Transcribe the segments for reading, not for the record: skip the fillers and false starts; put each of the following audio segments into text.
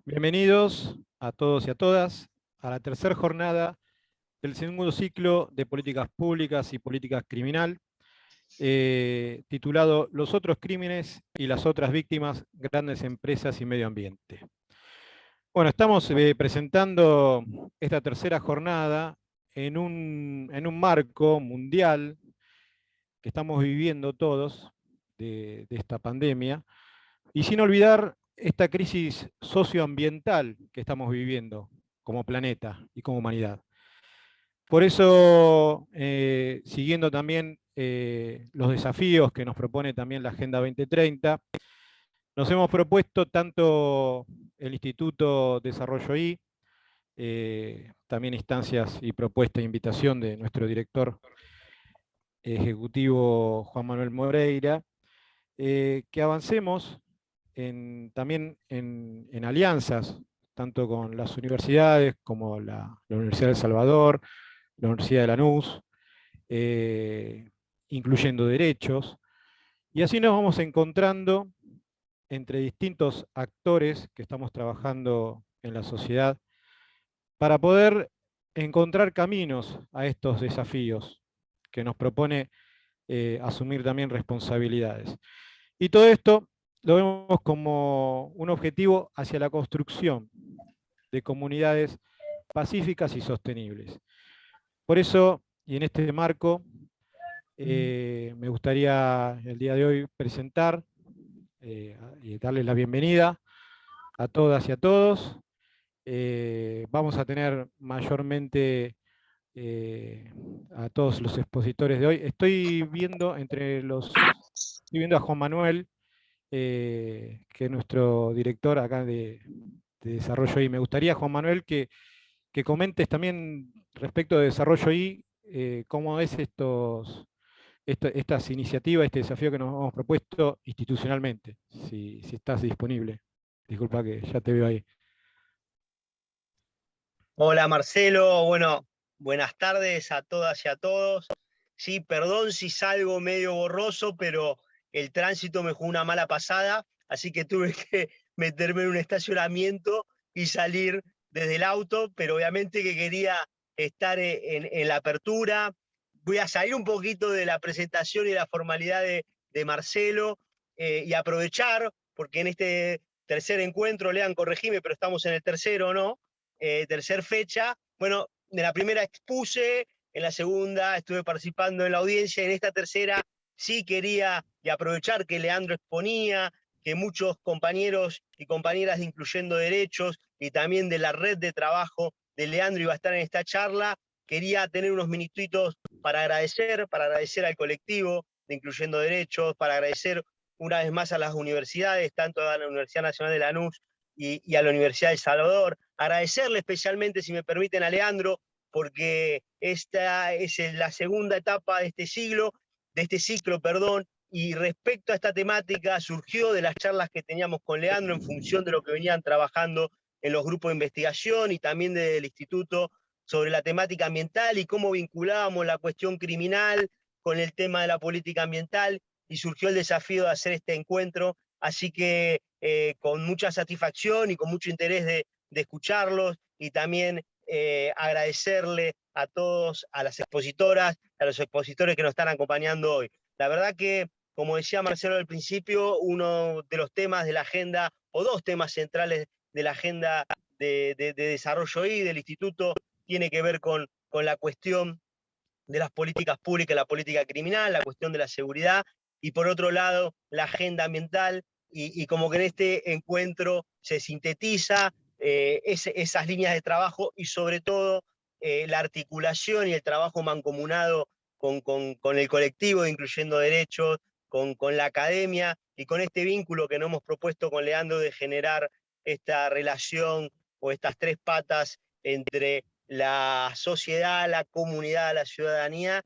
Bienvenidos a todos y a todas a la tercera jornada del segundo ciclo de Políticas Públicas y Políticas Criminal, titulado Los otros crímenes y las otras víctimas, grandes empresas y medio ambiente. Bueno, estamos presentando esta tercera jornada en un marco mundial que estamos viviendo todos de esta pandemia, y sin olvidar esta crisis socioambiental que estamos viviendo como planeta y como humanidad. Por eso, siguiendo también los desafíos que nos propone también la Agenda 2030, nos hemos propuesto tanto el Instituto Desarrollo I, también instancias y propuesta e invitación de nuestro director ejecutivo Juan Manuel Moreira, que avancemos también en alianzas, tanto con las universidades como la Universidad de El Salvador, la Universidad de Lanús, incluyendo derechos, y así nos vamos encontrando entre distintos actores que estamos trabajando en la sociedad para poder encontrar caminos a estos desafíos que nos propone asumir también responsabilidades. Y todo esto lo vemos como un objetivo hacia la construcción de comunidades pacíficas y sostenibles. Por eso, y en este marco, me gustaría el día de hoy presentar y darles la bienvenida a todas y a todos. Vamos a tener mayormente a todos los expositores de hoy. Estoy viendo a Juan Manuel, que es nuestro director acá de Desarrollo I. Me gustaría, Juan Manuel, que comentes también respecto de Desarrollo I, cómo es estas iniciativas, este desafío que nos hemos propuesto institucionalmente, si estás disponible. Disculpa que ya te veo ahí. Hola Marcelo, bueno, buenas tardes a todas y a todos. Sí, perdón si salgo medio borroso, pero el tránsito me jugó una mala pasada, así que tuve que meterme en un estacionamiento y salir desde el auto, pero obviamente que quería estar en la apertura. Voy a salir un poquito de la presentación y la formalidad de Marcelo y aprovechar, porque en este tercer encuentro, Lean, corregime, pero estamos en el tercero, ¿no? Tercer fecha. Bueno, de la primera expuse, en la segunda estuve participando en la audiencia, en esta tercera sí quería y aprovechar que Leandro exponía, que muchos compañeros y compañeras de Incluyendo Derechos y también de la red de trabajo de Leandro iba a estar en esta charla. Quería tener unos minutitos para agradecer al colectivo de Incluyendo Derechos, para agradecer una vez más a las universidades, tanto a la Universidad Nacional de Lanús y a la Universidad de El Salvador. Agradecerle especialmente, si me permiten, a Leandro, porque esta es la segunda etapa de este ciclo, perdón, y respecto a esta temática surgió de las charlas que teníamos con Leandro en función de lo que venían trabajando en los grupos de investigación y también del instituto sobre la temática ambiental y cómo vinculábamos la cuestión criminal con el tema de la política ambiental, y surgió el desafío de hacer este encuentro. Así que con mucha satisfacción y con mucho interés de escucharlos, y también agradecerle a todos, a las expositoras, a los expositores que nos están acompañando hoy. La verdad que, como decía Marcelo al principio, uno de los temas de la agenda, o dos temas centrales de la agenda de desarrollo y del instituto, tiene que ver con la cuestión de las políticas públicas, la política criminal, la cuestión de la seguridad, y por otro lado, la agenda ambiental, y como que en este encuentro se sintetiza esas líneas de trabajo y sobre todo la articulación y el trabajo mancomunado con el colectivo de Incluyendo Derechos, con la academia y con este vínculo que nos hemos propuesto con Leandro de generar esta relación o estas tres patas entre la sociedad, la comunidad, la ciudadanía,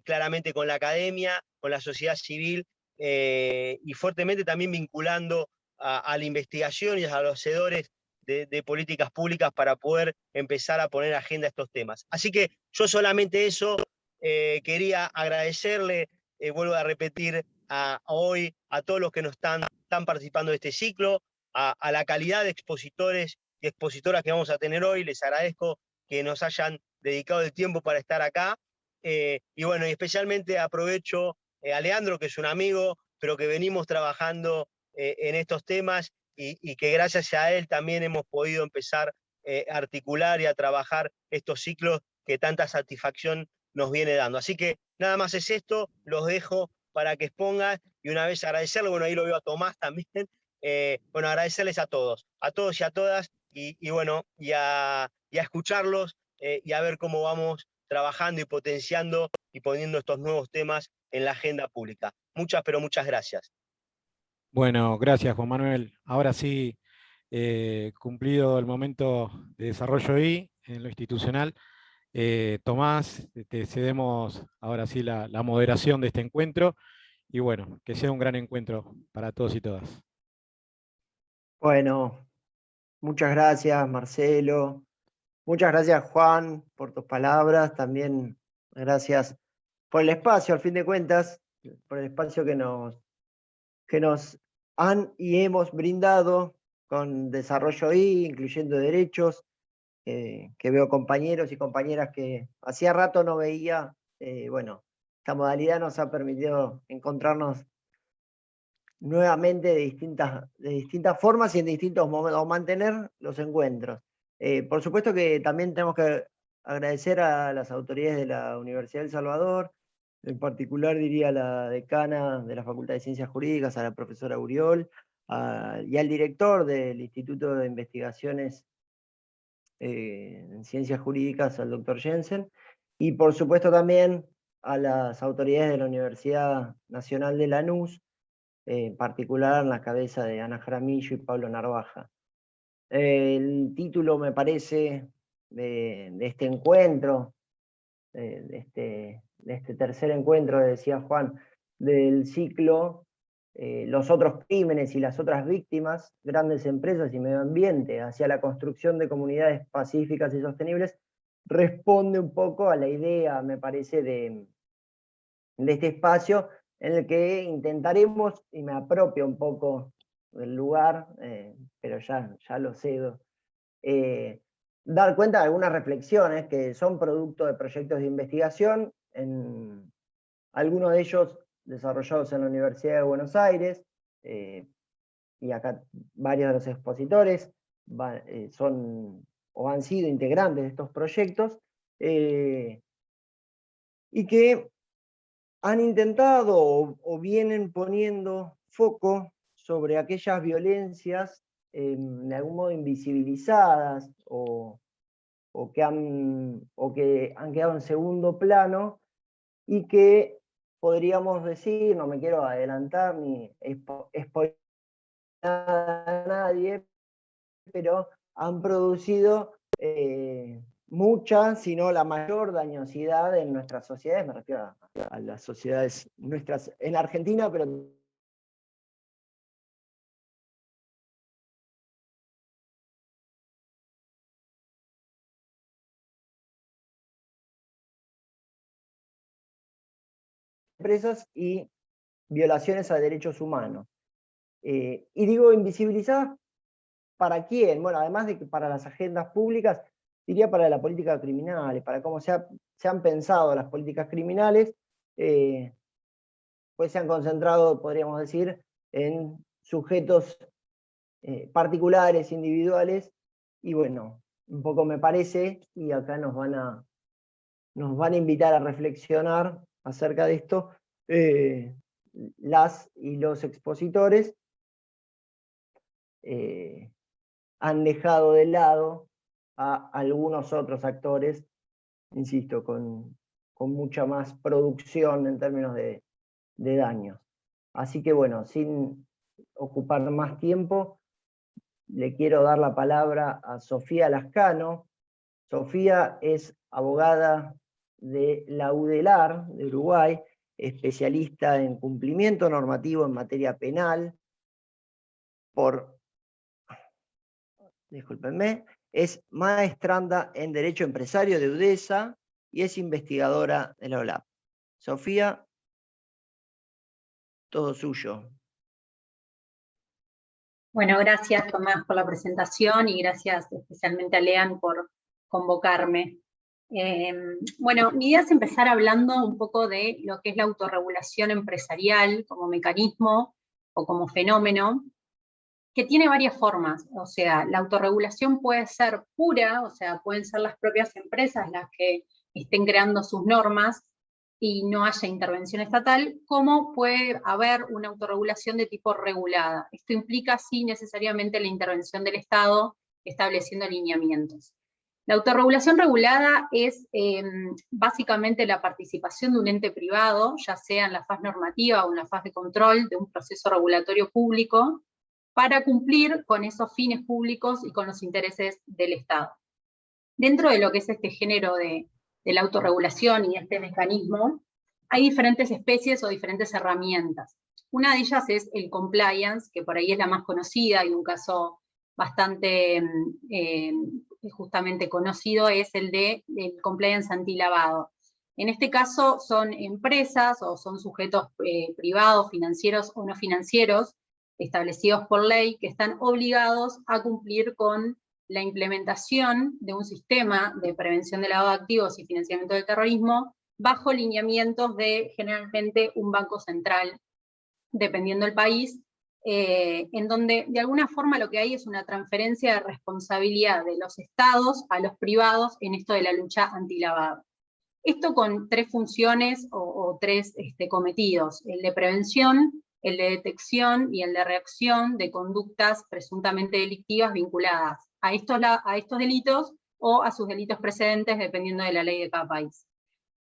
claramente con la academia, con la sociedad civil, y fuertemente también vinculando a la investigación y a los hacedores de políticas públicas para poder empezar a poner agenda a estos temas. Así que yo solamente eso quería agradecerle, vuelvo a repetir, hoy a todos los que están participando de este ciclo, a la calidad de expositores y expositoras que vamos a tener hoy. Les agradezco que nos hayan dedicado el tiempo para estar acá. Y bueno, y especialmente aprovecho a Leandro, que es un amigo, pero que venimos trabajando en estos temas y que gracias a él también hemos podido empezar a articular y a trabajar estos ciclos que tanta satisfacción nos viene dando. Así que nada más es esto, los dejo para que expongan y una vez agradecerle, bueno, ahí lo veo a Tomás también, bueno, agradecerles a todos y a todas, y bueno, y a escucharlos y a ver cómo vamos trabajando y potenciando y poniendo estos nuevos temas en la agenda pública. Muchas, pero muchas gracias. Bueno, gracias Juan Manuel. Ahora sí, cumplido el momento de desarrollo ahí, en lo institucional. Tomás, te cedemos ahora sí la moderación de este encuentro y bueno, que sea un gran encuentro para todos y todas. Bueno, muchas gracias, Marcelo. Muchas gracias, Juan, por tus palabras. También gracias por el espacio, al fin de cuentas, por el espacio que nos han y hemos brindado con Desarrollo I, incluyendo derechos, que veo compañeros y compañeras que hacía rato no veía. Bueno, esta modalidad nos ha permitido encontrarnos nuevamente de distintas formas y en distintos momentos, o mantener los encuentros. Por supuesto que también tenemos que agradecer a las autoridades de la Universidad del Salvador, en particular diría a la decana de la Facultad de Ciencias Jurídicas, a la profesora Uriol, y al director del Instituto de Investigaciones en Ciencias Jurídicas, al doctor Jensen, y por supuesto también a las autoridades de la Universidad Nacional de Lanús, en particular en la cabeza de Ana Jaramillo y Pablo Narvaja. El título, me parece, de este encuentro, de este tercer encuentro, decía Juan, del ciclo Los otros crímenes y las otras víctimas, grandes empresas y medio ambiente, hacia la construcción de comunidades pacíficas y sostenibles, responde un poco a la idea, me parece, de este espacio en el que intentaremos, y me apropio un poco del lugar, pero ya lo cedo, dar cuenta de algunas reflexiones que son producto de proyectos de investigación, algunos de ellos desarrollados en la Universidad de Buenos Aires, y acá varios de los expositores son o han sido integrantes de estos proyectos, y que han intentado o vienen poniendo foco sobre aquellas violencias de algún modo invisibilizadas o que han quedado en segundo plano y que podríamos decir, no me quiero adelantar ni spoiler a nadie, pero han producido mucha, si no la mayor dañosidad en nuestras sociedades, me refiero a las sociedades nuestras en Argentina, pero empresas y violaciones a derechos humanos. Y digo invisibilizadas, ¿para quién? Bueno, además de que para las agendas públicas, diría para la política criminal, para cómo se han pensado las políticas criminales, pues se han concentrado, podríamos decir, en sujetos particulares, individuales, y bueno, un poco me parece, y acá nos van a invitar a reflexionar acerca de esto, las y los expositores han dejado de lado a algunos otros actores, insisto, con mucha más producción en términos de daños. Así que bueno, sin ocupar más tiempo, le quiero dar la palabra a Sofía Lascano. Sofía es abogada de la UDELAR de Uruguay, especialista en cumplimiento normativo en materia penal, discúlpenme, es maestranda en Derecho Empresario de UDESA y es investigadora de la OLAP. Sofía, todo suyo. Bueno, gracias Tomás por la presentación y gracias especialmente a Lean por convocarme. Bueno, mi idea es empezar hablando un poco de lo que es la autorregulación empresarial como mecanismo o como fenómeno, que tiene varias formas. O sea, la autorregulación puede ser pura, o sea, pueden ser las propias empresas las que estén creando sus normas y no haya intervención estatal, como puede haber una autorregulación de tipo regulada. Esto implica, sí, necesariamente la intervención del Estado estableciendo lineamientos. La autorregulación regulada es básicamente la participación de un ente privado, ya sea en la fase normativa o en la fase de control de un proceso regulatorio público, para cumplir con esos fines públicos y con los intereses del Estado. Dentro de lo que es este género de la autorregulación y este mecanismo, hay diferentes especies o diferentes herramientas. Una de ellas es el compliance, que por ahí es la más conocida, y un caso bastante justamente conocido es el del compliance antilavado. En este caso son empresas o son sujetos privados, financieros o no financieros, establecidos por ley, que están obligados a cumplir con la implementación de un sistema de prevención de lavado de activos y financiamiento del terrorismo bajo lineamientos de generalmente un banco central, dependiendo del país, en donde de alguna forma lo que hay es una transferencia de responsabilidad de los estados a los privados en esto de la lucha antilavado. Esto con tres funciones o tres cometidos: el de prevención, el de detección y el de reacción de conductas presuntamente delictivas vinculadas a estos delitos o a sus delitos precedentes, dependiendo de la ley de cada país.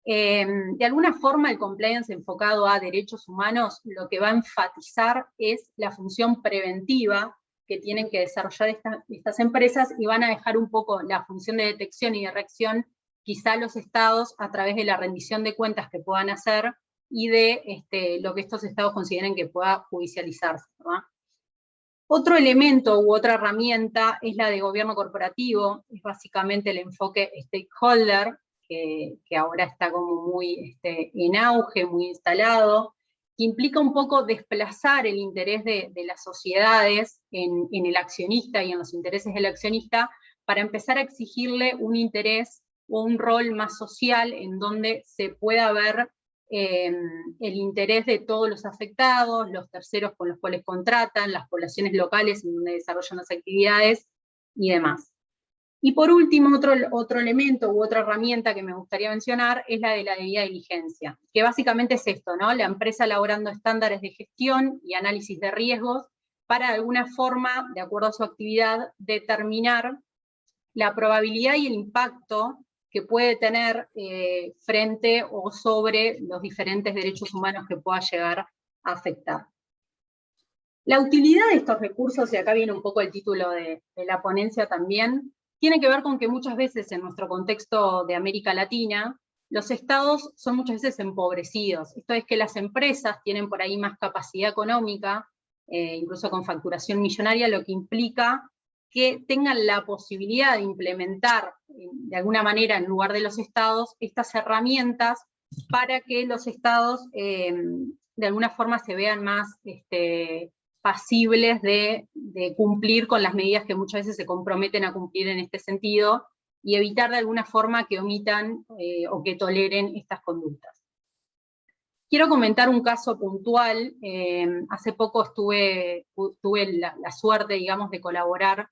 De alguna forma, el compliance enfocado a derechos humanos lo que va a enfatizar es la función preventiva que tienen que desarrollar estas empresas, y van a dejar un poco la función de detección y de reacción quizá los estados a través de la rendición de cuentas que puedan hacer y de lo que estos estados consideren que pueda judicializarse, ¿verdad? Otro elemento u otra herramienta es la de gobierno corporativo, es básicamente el enfoque stakeholder, que ahora está como muy en auge, muy instalado, que implica un poco desplazar el interés de las sociedades en el accionista y en los intereses del accionista, para empezar a exigirle un interés o un rol más social en donde se pueda ver el interés de todos los afectados, los terceros con los cuales contratan, las poblaciones locales en donde desarrollan las actividades y demás. Y por último, otro elemento u otra herramienta que me gustaría mencionar es la de la debida diligencia, que básicamente es esto, ¿no? La empresa elaborando estándares de gestión y análisis de riesgos para de alguna forma, de acuerdo a su actividad, determinar la probabilidad y el impacto que puede tener frente o sobre los diferentes derechos humanos que pueda llegar a afectar. La utilidad de estos recursos, y acá viene un poco el título de la ponencia también, tiene que ver con que muchas veces en nuestro contexto de América Latina, los estados son muchas veces empobrecidos. Esto es que las empresas tienen por ahí más capacidad económica, incluso con facturación millonaria, lo que implica que tengan la posibilidad de implementar de alguna manera en lugar de los estados estas herramientas para que los estados de alguna forma se vean más pasibles de cumplir con las medidas que muchas veces se comprometen a cumplir en este sentido, y evitar de alguna forma que omitan o que toleren estas conductas. Quiero comentar un caso puntual. Hace poco tuve la suerte, digamos, de colaborar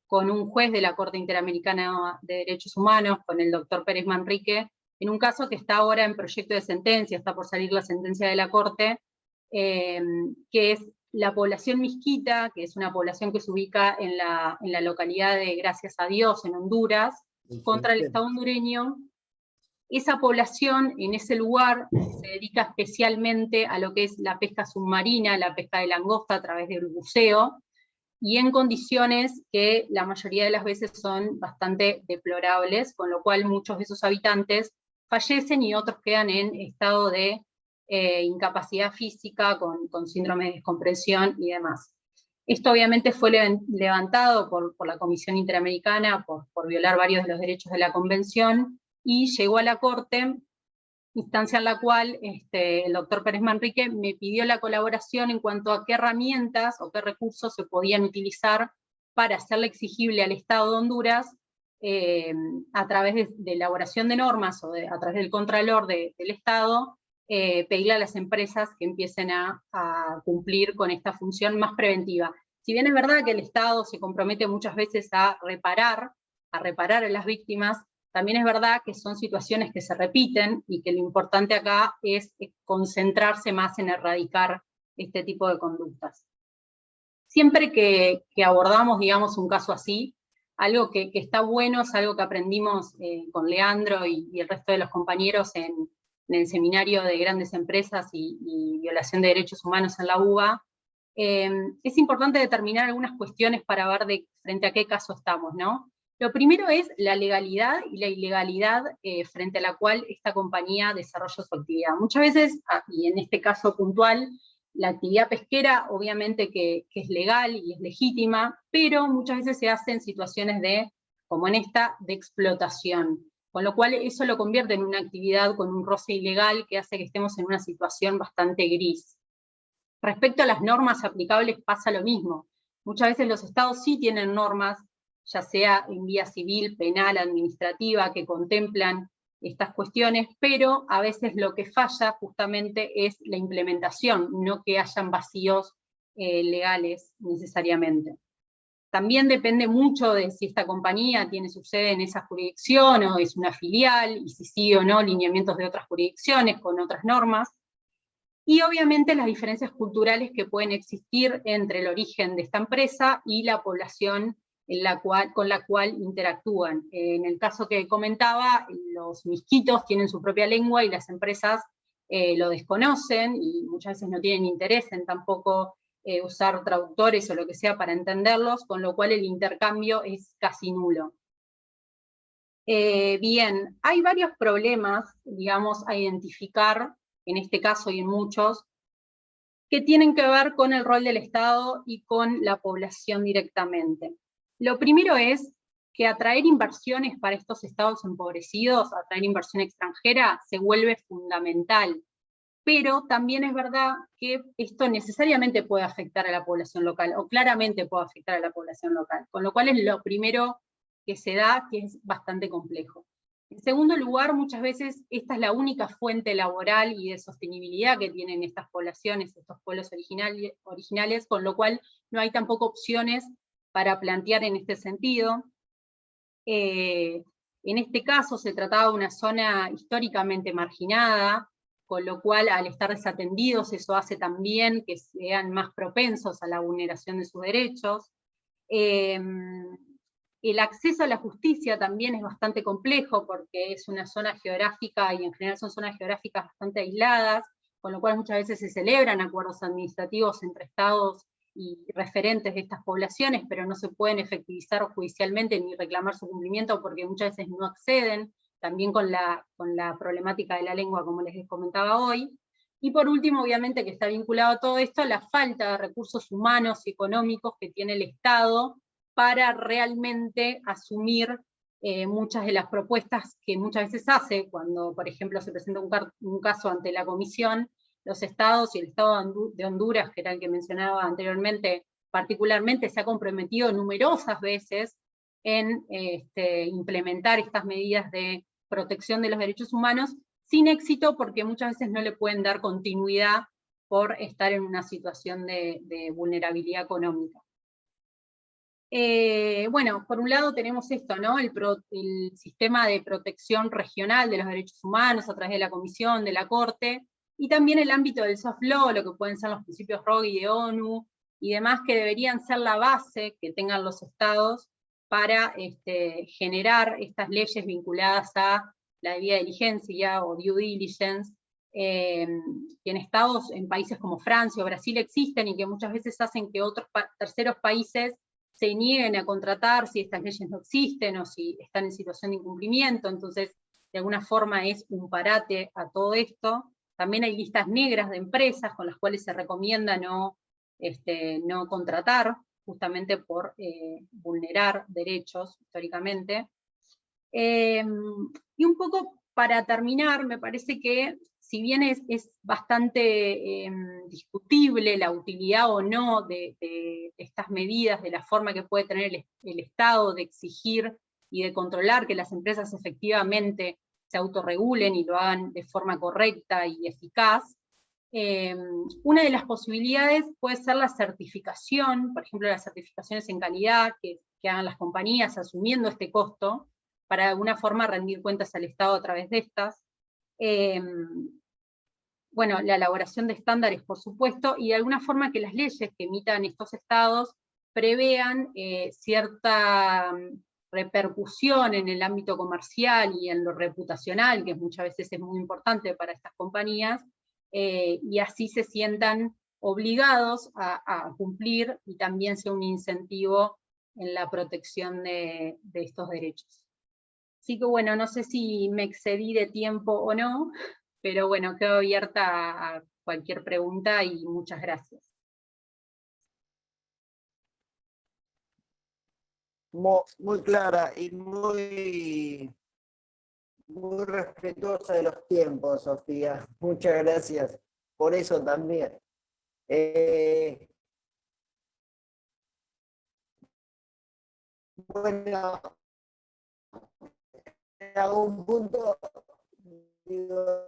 con un juez de la Corte Interamericana de Derechos Humanos, con el doctor Pérez Manrique, en un caso que está ahora en proyecto de sentencia, está por salir la sentencia de la Corte, que es la población misquita, que es una población que se ubica en la localidad de Gracias a Dios, en Honduras, contra el Estado hondureño. Esa población en ese lugar se dedica especialmente a lo que es la pesca submarina, la pesca de langosta a través del buceo, y en condiciones que la mayoría de las veces son bastante deplorables, con lo cual muchos de esos habitantes fallecen y otros quedan en estado de incapacidad física, con síndrome de descompresión y demás. Esto obviamente fue levantado por la Comisión Interamericana por violar varios de los derechos de la Convención, y llegó a la Corte instancia en la cual el doctor Pérez Manrique me pidió la colaboración en cuanto a qué herramientas o qué recursos se podían utilizar para hacerle exigible al Estado de Honduras, a través de elaboración de normas o a través del Contralor del Estado, pedirle a las empresas que empiecen a cumplir con esta función más preventiva. Si bien es verdad que el Estado se compromete muchas veces a reparar a las víctimas, también es verdad que son situaciones que se repiten y que lo importante acá es concentrarse más en erradicar este tipo de conductas. Siempre que abordamos, digamos, un caso así, algo que está bueno, es algo que aprendimos con Leandro y el resto de los compañeros en el seminario de grandes empresas y violación de derechos humanos en la UBA. Es importante determinar algunas cuestiones para ver frente a qué caso estamos, ¿no? Lo primero es la legalidad y la ilegalidad frente a la cual esta compañía desarrolla su actividad. Muchas veces, y en este caso puntual, la actividad pesquera obviamente que es legal y es legítima, pero muchas veces se hace en situaciones como en esta, de explotación. Con lo cual eso lo convierte en una actividad con un roce ilegal que hace que estemos en una situación bastante gris. Respecto a las normas aplicables pasa lo mismo. Muchas veces los estados sí tienen normas, ya sea en vía civil, penal, administrativa, que contemplan estas cuestiones, pero a veces lo que falla justamente es la implementación, no que hayan vacíos legales necesariamente. También depende mucho de si esta compañía tiene su sede en esa jurisdicción o es una filial, y si sí o no lineamientos de otras jurisdicciones con otras normas. Y obviamente las diferencias culturales que pueden existir entre el origen de esta empresa y la población con la cual interactúan. En el caso que comentaba, los misquitos tienen su propia lengua y las empresas lo desconocen y muchas veces no tienen interés en tampoco usar traductores o lo que sea para entenderlos, con lo cual el intercambio es casi nulo. Bien, hay varios problemas, digamos, a identificar, en este caso y en muchos, que tienen que ver con el rol del Estado y con la población directamente. Lo primero es que atraer inversiones para estos estados empobrecidos, atraer inversión extranjera, se vuelve fundamental. Pero también es verdad que esto necesariamente puede afectar a la población local, o claramente puede afectar a la población local, con lo cual es lo primero que se da, que es bastante complejo. En segundo lugar, muchas veces esta es la única fuente laboral y de sostenibilidad que tienen estas poblaciones, estos pueblos originales, con lo cual no hay tampoco opciones para plantear en este sentido. En este caso se trataba de una zona históricamente marginada, con lo cual al estar desatendidos eso hace también que sean más propensos a la vulneración de sus derechos. El acceso a la justicia también es bastante complejo porque es una zona geográfica y en general son zonas geográficas bastante aisladas, con lo cual muchas veces se celebran acuerdos administrativos entre estados y referentes de estas poblaciones, pero no se pueden efectivizar judicialmente ni reclamar su cumplimiento porque muchas veces no acceden, también con la problemática de la lengua, como les comentaba hoy. Y por último, obviamente que está vinculado a todo esto, la falta de recursos humanos y económicos que tiene el Estado para realmente asumir muchas de las propuestas que muchas veces hace, cuando por ejemplo se presenta un caso ante la comisión, los estados y el Estado de Honduras, que era el que mencionaba anteriormente, particularmente se ha comprometido numerosas veces en implementar estas medidas de protección de los derechos humanos, sin éxito porque muchas veces no le pueden dar continuidad por estar en una situación de vulnerabilidad económica. Bueno, por un lado tenemos esto, ¿no? El sistema de protección regional de los derechos humanos a través de la Comisión, de la Corte, y también el ámbito del soft law, lo que pueden ser los principios ROGI de ONU, y demás que deberían ser la base que tengan los estados para generar estas leyes vinculadas a la debida diligencia o due diligence, que en estados, en países como Francia o Brasil existen y que muchas veces hacen que otros terceros países se nieguen a contratar si estas leyes no existen o si están en situación de incumplimiento, entonces de alguna forma es un parate a todo esto. También hay listas negras de empresas con las cuales se recomienda no contratar, justamente por vulnerar derechos históricamente. Y un poco para terminar, me parece que si bien es bastante discutible la utilidad o no de estas medidas, de la forma que puede tener el Estado de exigir y de controlar que las empresas efectivamente se autorregulen y lo hagan de forma correcta y eficaz, una de las posibilidades puede ser la certificación, por ejemplo, las certificaciones en calidad que hagan las compañías asumiendo este costo, para de alguna forma rendir cuentas al Estado a través de estas. Bueno, la elaboración de estándares, por supuesto, y de alguna forma que las leyes que emitan estos estados prevean cierta repercusión en el ámbito comercial y en lo reputacional, que muchas veces es muy importante para estas compañías, y así se sientan obligados a cumplir y también sea un incentivo en la protección de estos derechos. Así que bueno, no sé si me excedí de tiempo o no, pero bueno, quedo abierta a cualquier pregunta y muchas gracias. Muy clara y muy respetuosa de los tiempos, Sofía. Muchas gracias por eso también. Bueno, en algún punto digo,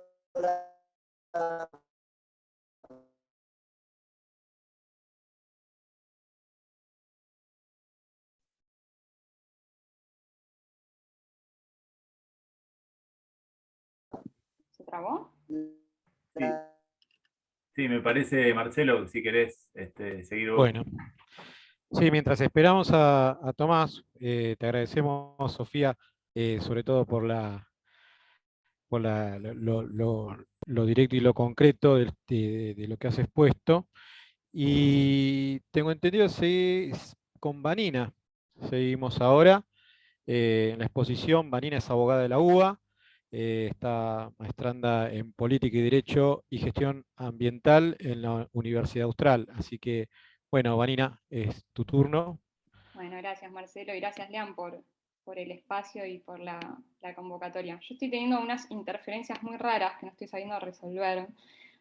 ¿Se trabó? Sí, me parece, Marcelo, si querés seguir vos. Bueno, sí, mientras esperamos a Tomás, te agradecemos, Sofía, sobre todo por lo directo y lo concreto de lo que has expuesto. Y tengo entendido que con Vanina seguimos ahora en la exposición. Vanina es abogada de la UBA, está maestranda en Política y Derecho y Gestión Ambiental en la Universidad Austral. Así que, bueno, Vanina, es tu turno. Bueno, gracias Marcelo y gracias Lean por el espacio y por la convocatoria. Yo estoy teniendo unas interferencias muy raras que no estoy sabiendo resolver,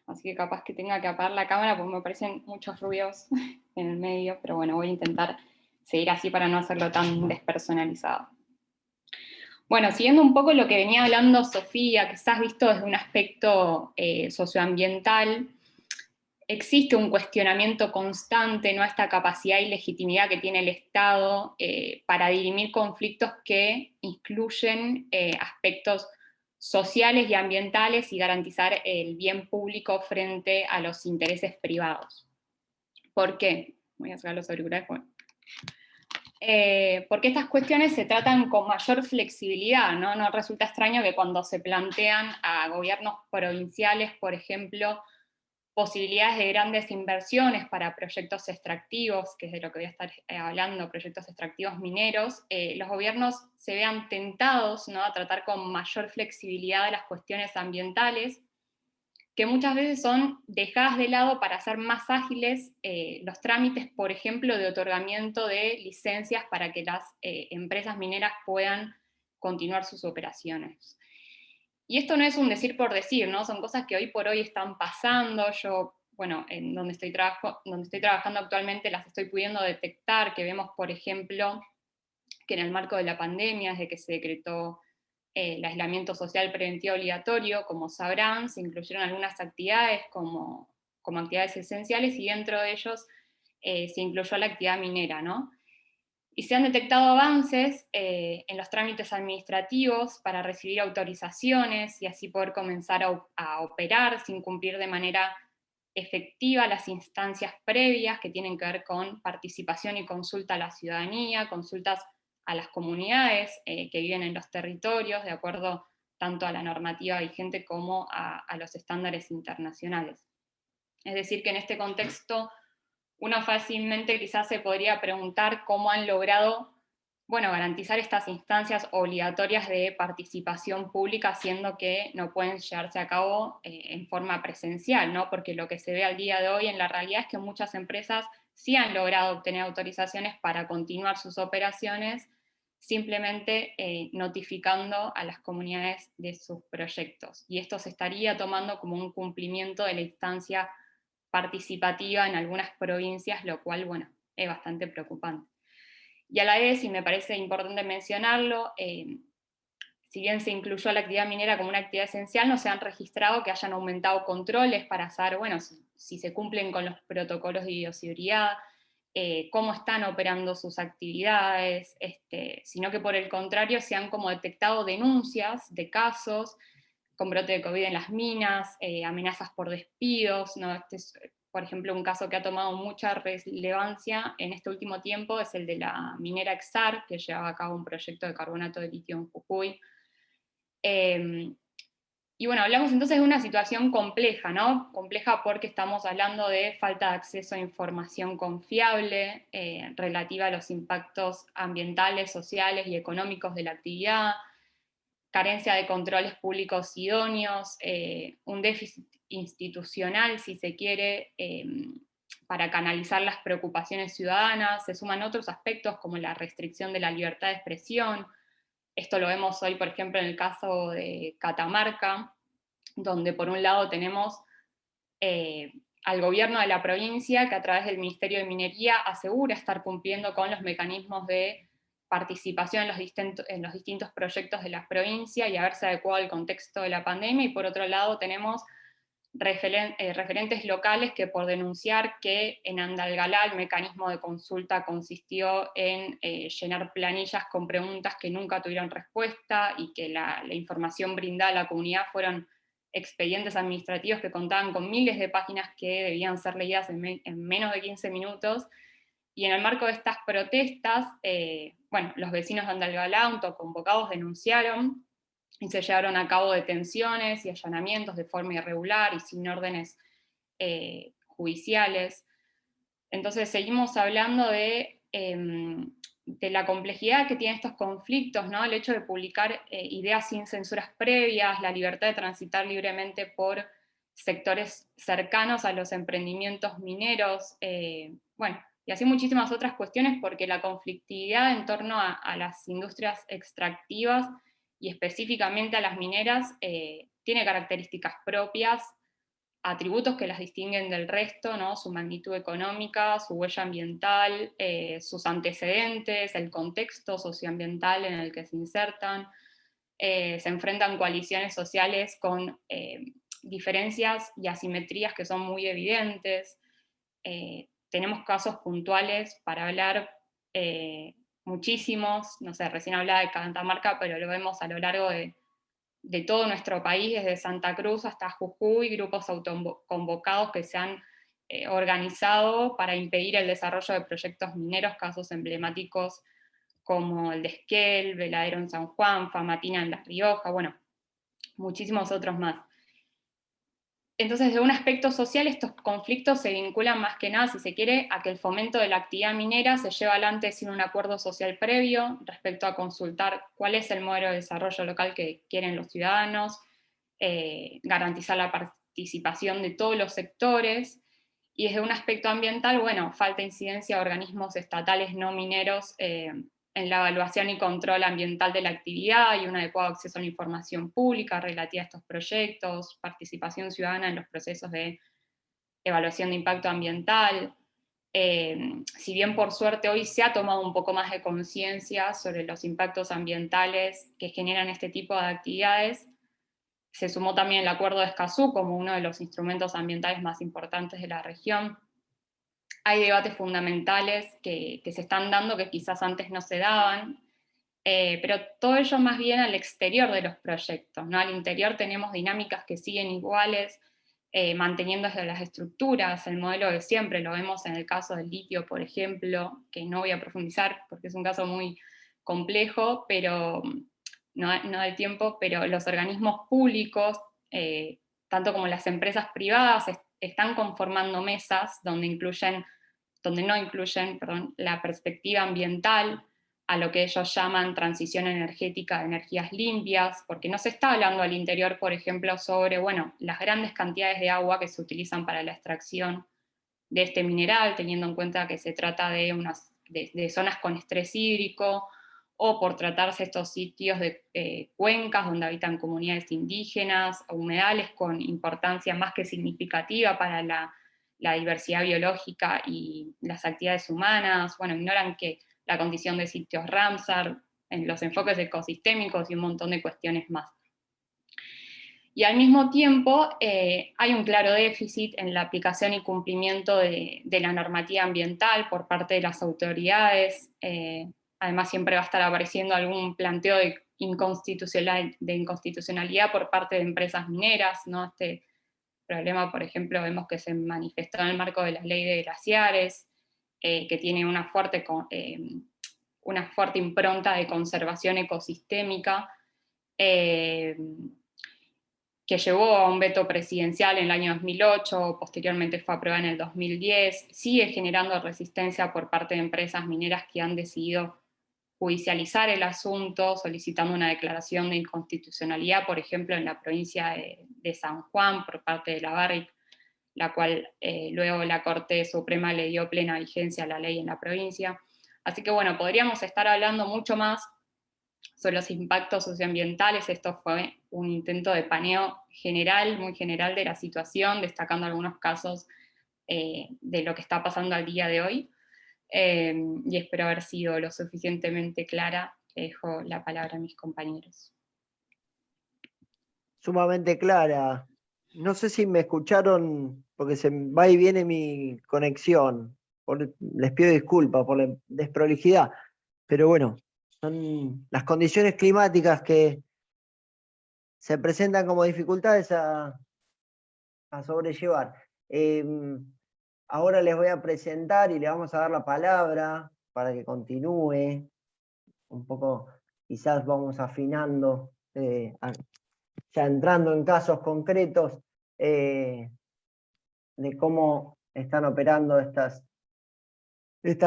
así que capaz que tenga que apagar la cámara porque me parecen muchos ruidos en el medio, pero bueno, voy a intentar seguir así para no hacerlo tan despersonalizado. Bueno, siguiendo un poco lo que venía hablando Sofía, quizás visto desde un aspecto socioambiental, existe un cuestionamiento constante, ¿no?, a esta capacidad y legitimidad que tiene el Estado para dirimir conflictos que incluyen aspectos sociales y ambientales y garantizar el bien público frente a los intereses privados. ¿Por qué? Voy a sacar los auriculares. Porque estas cuestiones se tratan con mayor flexibilidad, ¿no? No resulta extraño que cuando se plantean a gobiernos provinciales, por ejemplo, posibilidades de grandes inversiones para proyectos extractivos, que es de lo que voy a estar hablando, proyectos extractivos mineros, los gobiernos se vean tentados, ¿no?, a tratar con mayor flexibilidad las cuestiones ambientales, que muchas veces son dejadas de lado para hacer más ágiles los trámites, por ejemplo, de otorgamiento de licencias para que las empresas mineras puedan continuar sus operaciones. Y esto no es un decir por decir, ¿no? Son cosas que hoy por hoy están pasando. Yo, bueno, en donde estoy trabajando actualmente las estoy pudiendo detectar, que vemos, por ejemplo, que en el marco de la pandemia, desde que se decretó el aislamiento social preventivo obligatorio, como sabrán, se incluyeron algunas actividades como actividades esenciales y dentro de ellos se incluyó la actividad minera, ¿no? Y se han detectado avances en los trámites administrativos para recibir autorizaciones y así poder comenzar a operar sin cumplir de manera efectiva las instancias previas que tienen que ver con participación y consulta a la ciudadanía, consultas a las comunidades que viven en los territorios, de acuerdo tanto a la normativa vigente como a los estándares internacionales. Es decir, que en este contexto uno fácilmente quizás se podría preguntar cómo han logrado, bueno, garantizar estas instancias obligatorias de participación pública, siendo que no pueden llevarse a cabo en forma presencial, ¿no? Porque lo que se ve al día de hoy en la realidad es que muchas empresas sí han logrado obtener autorizaciones para continuar sus operaciones, simplemente notificando a las comunidades de sus proyectos. Y esto se estaría tomando como un cumplimiento de la instancia participativa en algunas provincias, lo cual, bueno, es bastante preocupante. Y a la vez, y me parece importante mencionarlo, si bien se incluyó a la actividad minera como una actividad esencial, no se han registrado que hayan aumentado controles para saber, bueno, si se cumplen con los protocolos de bioseguridad, cómo están operando sus actividades, sino que por el contrario se han como detectado denuncias de casos con brote de COVID en las minas, amenazas por despidos, ¿no? Este es, por ejemplo, un caso que ha tomado mucha relevancia en este último tiempo, es el de la minera Exar, que llevaba a cabo un proyecto de carbonato de litio en Jujuy. Y bueno, hablamos entonces de una situación compleja, ¿no? Compleja porque estamos hablando de falta de acceso a información confiable relativa a los impactos ambientales, sociales y económicos de la actividad, carencia de controles públicos idóneos, un déficit institucional, si se quiere, para canalizar las preocupaciones ciudadanas. Se suman otros aspectos como la restricción de la libertad de expresión. Esto lo vemos hoy, por ejemplo, en el caso de Catamarca, donde por un lado tenemos al gobierno de la provincia, que a través del Ministerio de Minería asegura estar cumpliendo con los mecanismos de participación en los distintos proyectos de la provincia y haberse adecuado al contexto de la pandemia, y por otro lado tenemos referentes locales que por denunciar que en Andalgalá el mecanismo de consulta consistió en llenar planillas con preguntas que nunca tuvieron respuesta y que la información brindada a la comunidad fueron expedientes administrativos que contaban con miles de páginas que debían ser leídas en menos de 15 minutos. Y en el marco de estas protestas, bueno, los vecinos de Andalgalá, autoconvocados, denunciaron y se llevaron a cabo detenciones y allanamientos de forma irregular y sin órdenes judiciales. Entonces seguimos hablando de la complejidad que tienen estos conflictos, ¿no? El hecho de publicar ideas sin censuras previas, la libertad de transitar libremente por sectores cercanos a los emprendimientos mineros, bueno, y así muchísimas otras cuestiones, porque la conflictividad en torno a las industrias extractivas y específicamente a las mineras tiene características propias, atributos que las distinguen del resto, ¿no? Su magnitud económica, su huella ambiental, sus antecedentes, el contexto socioambiental en el que se insertan. Se enfrentan coaliciones sociales con diferencias y asimetrías que son muy evidentes. Tenemos casos puntuales para hablar, muchísimos, no sé, recién hablaba de Catamarca, pero lo vemos a lo largo de todo nuestro país, desde Santa Cruz hasta Jujuy, grupos autoconvocados que se han organizado para impedir el desarrollo de proyectos mineros, casos emblemáticos como el de Esquel, Veladero en San Juan, Famatina en La Rioja, bueno, muchísimos otros más. Entonces, de un aspecto social, estos conflictos se vinculan más que nada, si se quiere, a que el fomento de la actividad minera se lleva adelante sin un acuerdo social previo respecto a consultar cuál es el modelo de desarrollo local que quieren los ciudadanos, garantizar la participación de todos los sectores, y desde un aspecto ambiental, bueno, falta incidencia de organismos estatales no mineros en la evaluación y control ambiental de la actividad y un adecuado acceso a la información pública relativa a estos proyectos, participación ciudadana en los procesos de evaluación de impacto ambiental. Si bien por suerte hoy se ha tomado un poco más de conciencia sobre los impactos ambientales que generan este tipo de actividades, se sumó también el Acuerdo de Escazú como uno de los instrumentos ambientales más importantes de la región. Hay debates fundamentales que se están dando que quizás antes no se daban, pero todo ello más bien al exterior de los proyectos, ¿no? Al interior tenemos dinámicas que siguen iguales, manteniendo las estructuras, el modelo de siempre, lo vemos en el caso del litio, por ejemplo, que no voy a profundizar porque es un caso muy complejo, pero no del tiempo, pero los organismos públicos, tanto como las empresas privadas, están conformando mesas donde no incluyen la perspectiva ambiental, a lo que ellos llaman transición energética de energías limpias, porque no se está hablando al interior, por ejemplo, sobre, bueno, las grandes cantidades de agua que se utilizan para la extracción de este mineral, teniendo en cuenta que se trata de zonas con estrés hídrico, o por tratarse estos sitios de cuencas donde habitan comunidades indígenas o humedales con importancia más que significativa para la diversidad biológica y las actividades humanas. Bueno, ignoran que la condición de sitios Ramsar, en los enfoques ecosistémicos y un montón de cuestiones más. Y al mismo tiempo hay un claro déficit en la aplicación y cumplimiento de la normativa ambiental por parte de las autoridades. Además siempre va a estar apareciendo algún planteo de inconstitucionalidad por parte de empresas mineras, ¿no? Este problema, por ejemplo, vemos que se manifestó en el marco de la ley de glaciares, que tiene una fuerte impronta de conservación ecosistémica, que llevó a un veto presidencial en el año 2008, posteriormente fue aprobada en el 2010, sigue generando resistencia por parte de empresas mineras que han decidido judicializar el asunto, solicitando una declaración de inconstitucionalidad, por ejemplo, en la provincia de San Juan, por parte de la Barrick, la cual luego la Corte Suprema le dio plena vigencia a la ley en la provincia. Así que bueno, podríamos estar hablando mucho más sobre los impactos socioambientales. Esto fue un intento de paneo general, muy general de la situación, destacando algunos casos de lo que está pasando al día de hoy. Y espero haber sido lo suficientemente clara. Dejo la palabra a mis compañeros. Sumamente clara. No sé si me escucharon, porque se va y viene mi conexión. Les pido disculpas por la desprolijidad, pero bueno, son las condiciones climáticas que se presentan como dificultades a sobrellevar. Ahora les voy a presentar y le vamos a dar la palabra para que continúe. Un poco, quizás vamos afinando, ya entrando en casos concretos de cómo están operando estas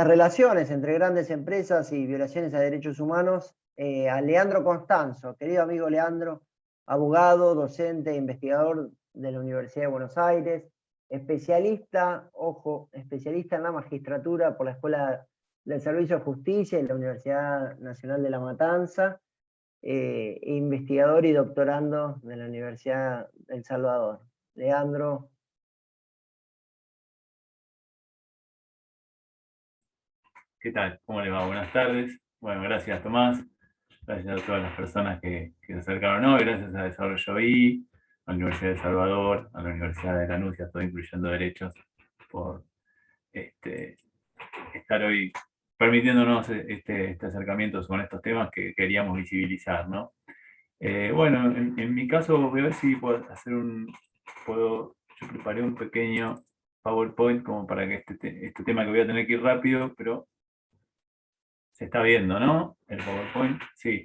relaciones entre grandes empresas y violaciones a derechos humanos, a Leandro Constanzo, querido amigo Leandro, abogado, docente e investigador de la Universidad de Buenos Aires, especialista en la magistratura por la Escuela del Servicio de Justicia y la Universidad Nacional de La Matanza, investigador y doctorando de la Universidad del Salvador. Leandro. ¿Qué tal? ¿Cómo le va? Buenas tardes. Bueno, gracias Tomás. Gracias a todas las personas que se acercaron hoy. Gracias a Desarrollo I, a la Universidad de El Salvador, a la Universidad de Lanús, a todo Incluyendo Derechos, por estar hoy permitiéndonos este acercamiento con estos temas que queríamos visibilizar, ¿no? Bueno, en mi caso voy a ver si puedo hacer yo preparé un pequeño PowerPoint como para que este tema que voy a tener que ir rápido, pero se está viendo, ¿no? El PowerPoint, sí.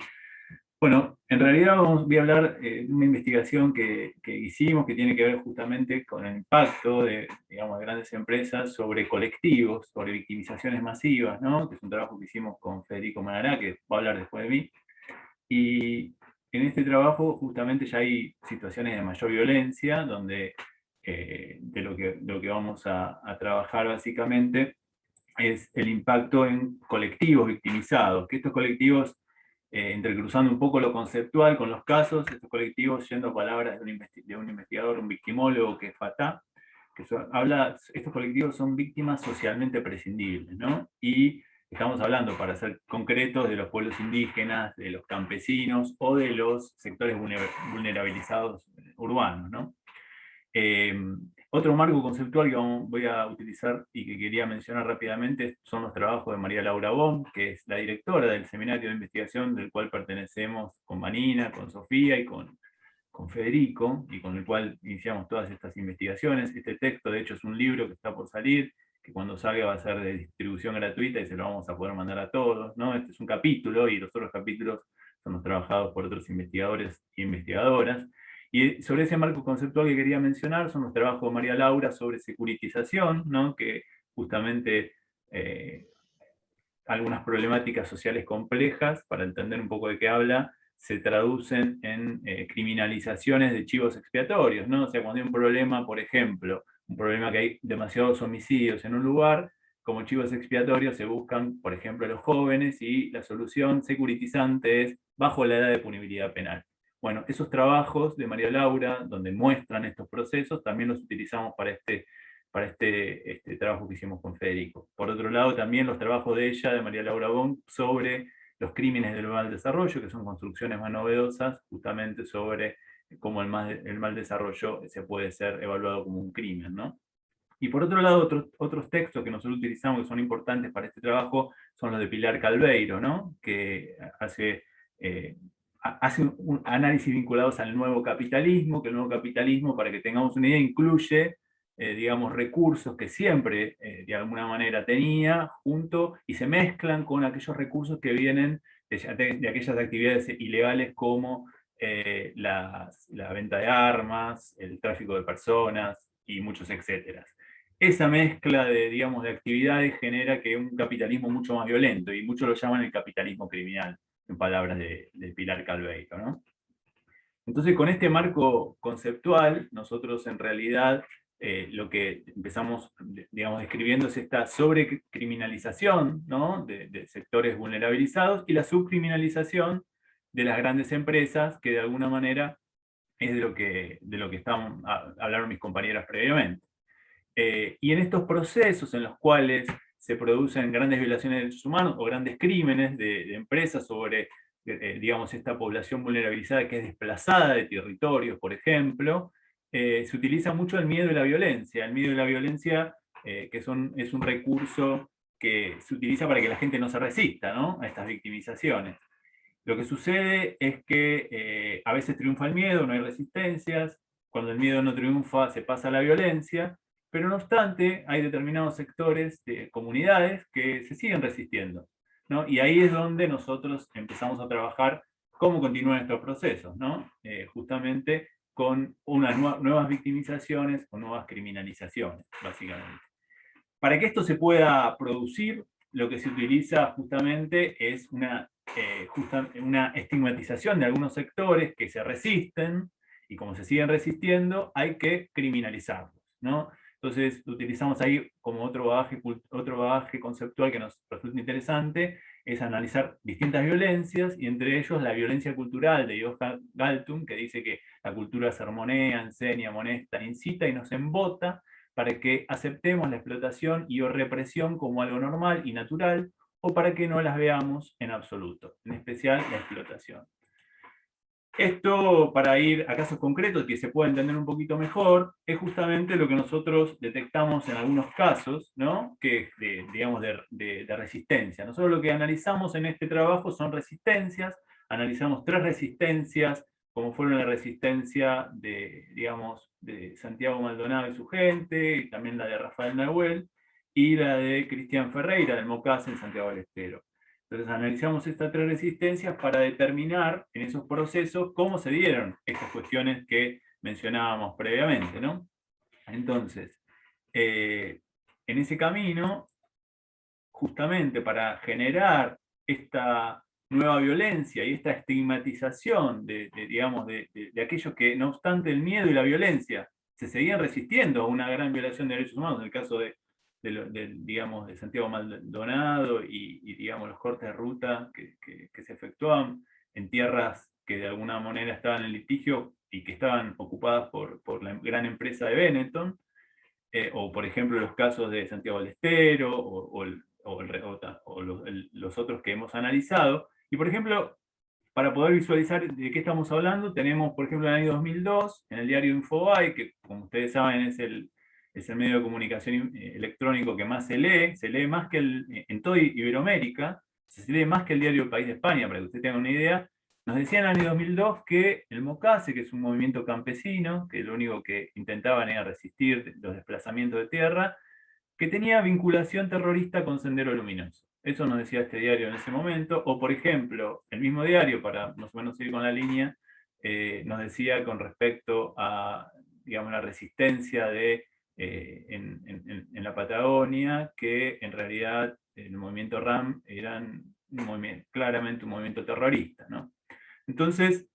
Bueno, en realidad voy a hablar de una investigación que hicimos que tiene que ver justamente con el impacto de, digamos, de grandes empresas sobre colectivos, sobre victimizaciones masivas, ¿no? Que es un trabajo que hicimos con Federico Manará, que va a hablar después de mí. Y en este trabajo justamente ya hay situaciones de mayor violencia, donde de lo que vamos a trabajar básicamente es el impacto en colectivos victimizados, que estos colectivos, entrecruzando un poco lo conceptual con los casos, estos colectivos, yendo a palabras de un investigador, un victimólogo que es Fatah, estos colectivos son víctimas socialmente prescindibles, ¿no? Y estamos hablando, para ser concretos, de los pueblos indígenas, de los campesinos o de los sectores vulnerabilizados urbanos, ¿no? Otro marco conceptual que voy a utilizar y que quería mencionar rápidamente son los trabajos de María Laura Bohm, que es la directora del seminario de investigación del cual pertenecemos con Vanina, con Sofía y con Federico, y con el cual iniciamos todas estas investigaciones. Este texto, de hecho, es un libro que está por salir, que cuando salga va a ser de distribución gratuita y se lo vamos a poder mandar a todos, ¿no? Este es un capítulo, y los otros capítulos son los trabajados por otros investigadores e investigadoras. Y sobre ese marco conceptual que quería mencionar son los trabajos de María Laura sobre securitización, ¿no? Que justamente algunas problemáticas sociales complejas, para entender un poco de qué habla, se traducen en criminalizaciones de chivos expiatorios, ¿no? O sea, cuando hay un problema, por ejemplo, un problema que hay demasiados homicidios en un lugar, como chivos expiatorios se buscan, por ejemplo, los jóvenes, y la solución securitizante es bajo la edad de punibilidad penal. Bueno, esos trabajos de María Laura, donde muestran estos procesos, también los utilizamos para este trabajo que hicimos con Federico. Por otro lado, también los trabajos de ella, de María Laura Bon, sobre los crímenes del mal desarrollo, que son construcciones más novedosas, justamente sobre cómo el mal desarrollo se puede ser evaluado como un crimen, ¿no? Y por otro lado, otros textos que nosotros utilizamos que son importantes para este trabajo son los de Pilar Calveiro, ¿no? Que hace un análisis vinculados al nuevo capitalismo, que el nuevo capitalismo, para que tengamos una idea, incluye, digamos, recursos que siempre, de alguna manera, tenía, junto, y se mezclan con aquellos recursos que vienen de aquellas actividades ilegales como la venta de armas, el tráfico de personas, y muchos etcétera. Esa mezcla digamos, de actividades genera que un capitalismo mucho más violento, y muchos lo llaman el capitalismo criminal, en palabras de Pilar Calveiro, ¿no? Entonces, con este marco conceptual, nosotros en realidad lo que empezamos, digamos, describiendo es esta sobrecriminalización, ¿no? de sectores vulnerabilizados, y la subcriminalización de las grandes empresas, que de alguna manera es de lo que hablaron mis compañeras previamente. Y en estos procesos en los cuales se producen grandes violaciones de derechos humanos o grandes crímenes de empresas sobre, digamos, esta población vulnerabilizada que es desplazada de territorios, por ejemplo, se utiliza mucho el miedo y la violencia. El miedo y la violencia, que es un recurso que se utiliza para que la gente no se resista, ¿no? A estas victimizaciones. Lo que sucede es que a veces triunfa el miedo, no hay resistencias. Cuando el miedo no triunfa, se pasa a la violencia. Pero no obstante, hay determinados sectores de comunidades que se siguen resistiendo, ¿no? Y ahí es donde nosotros empezamos a trabajar cómo continúan estos procesos, ¿no? Justamente con unas nuevas victimizaciones o nuevas criminalizaciones, básicamente. Para que esto se pueda producir, lo que se utiliza justamente es una estigmatización de algunos sectores que se resisten, y como se siguen resistiendo, hay que criminalizarlos, ¿no? Entonces, utilizamos ahí como otro bagaje conceptual que nos resulta interesante, es analizar distintas violencias, y entre ellos la violencia cultural de Johann Galtung, que dice que la cultura sermonea, enseña, amonesta, incita y nos embota para que aceptemos la explotación y o represión como algo normal y natural, o para que no las veamos en absoluto, en especial la explotación. Esto, para ir a casos concretos que se pueda entender un poquito mejor, es justamente lo que nosotros detectamos en algunos casos, ¿no? Que digamos, de resistencia. Nosotros lo que analizamos en este trabajo son resistencias, analizamos 3 resistencias, como fueron la resistencia digamos, de Santiago Maldonado y su gente, y también la de Rafael Nahuel, y la de Cristian Ferreira, del MOCAS en Santiago del Estero. Entonces analizamos estas 3 resistencias para determinar en esos procesos cómo se dieron estas cuestiones que mencionábamos previamente, ¿no? Entonces, en ese camino, justamente para generar esta nueva violencia y esta estigmatización digamos, de aquellos que, no obstante el miedo y la violencia, se seguían resistiendo a una gran violación de derechos humanos, en el caso digamos, de Santiago Maldonado y digamos, los cortes de ruta que se efectuaban en tierras que de alguna manera estaban en litigio y que estaban ocupadas por la gran empresa de Benetton, o por ejemplo los casos de Santiago del Estero, o los otros que hemos analizado. Y por ejemplo, para poder visualizar de qué estamos hablando, tenemos por ejemplo en el año 2002, en el diario Infobae, que como ustedes saben es el medio de comunicación electrónico que más se lee más que en toda Iberoamérica, se lee más que el diario El País de España, para que ustedes tengan una idea. Nos decían en el año 2002 que el MOCASE, que es un movimiento campesino, que lo único que intentaban era resistir los desplazamientos de tierra, que tenía vinculación terrorista con Sendero Luminoso. Eso nos decía este diario en ese momento. O por ejemplo, el mismo diario, para más o menos seguir con la línea, nos decía con respecto a, digamos, la resistencia en la Patagonia, que en realidad el movimiento RAM era claramente un movimiento terrorista, ¿no? Entonces,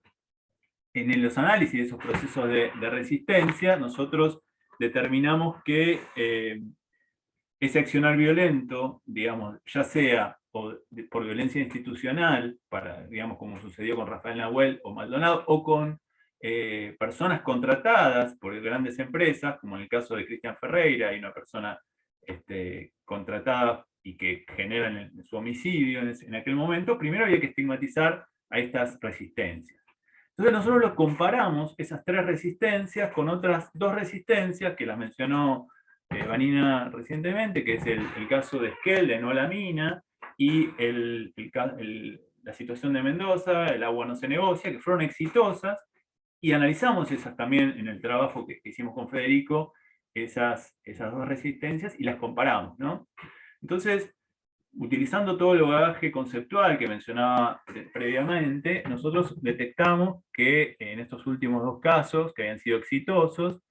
en los análisis de esos procesos de resistencia, nosotros determinamos que ese accionar violento, digamos, ya sea por violencia institucional, digamos, como sucedió con Rafael Nahuel o Maldonado, o con personas contratadas por grandes empresas, como en el caso de Cristian Ferreira, hay una persona contratada y que generan su homicidio en aquel momento. Primero había que estigmatizar a estas resistencias. Entonces nosotros los comparamos, esas 3 resistencias, con otras 2 resistencias que las mencionó Vanina recientemente, que es el caso de Esquel, de No a la Mina, y la situación de Mendoza, el agua no se negocia, que fueron exitosas, y analizamos esas también en el trabajo que hicimos con Federico, esas 2 resistencias, y las comparamos, ¿no? Entonces, utilizando todo el bagaje conceptual que mencionaba previamente, nosotros detectamos que en estos últimos 2 casos, que habían sido exitosos,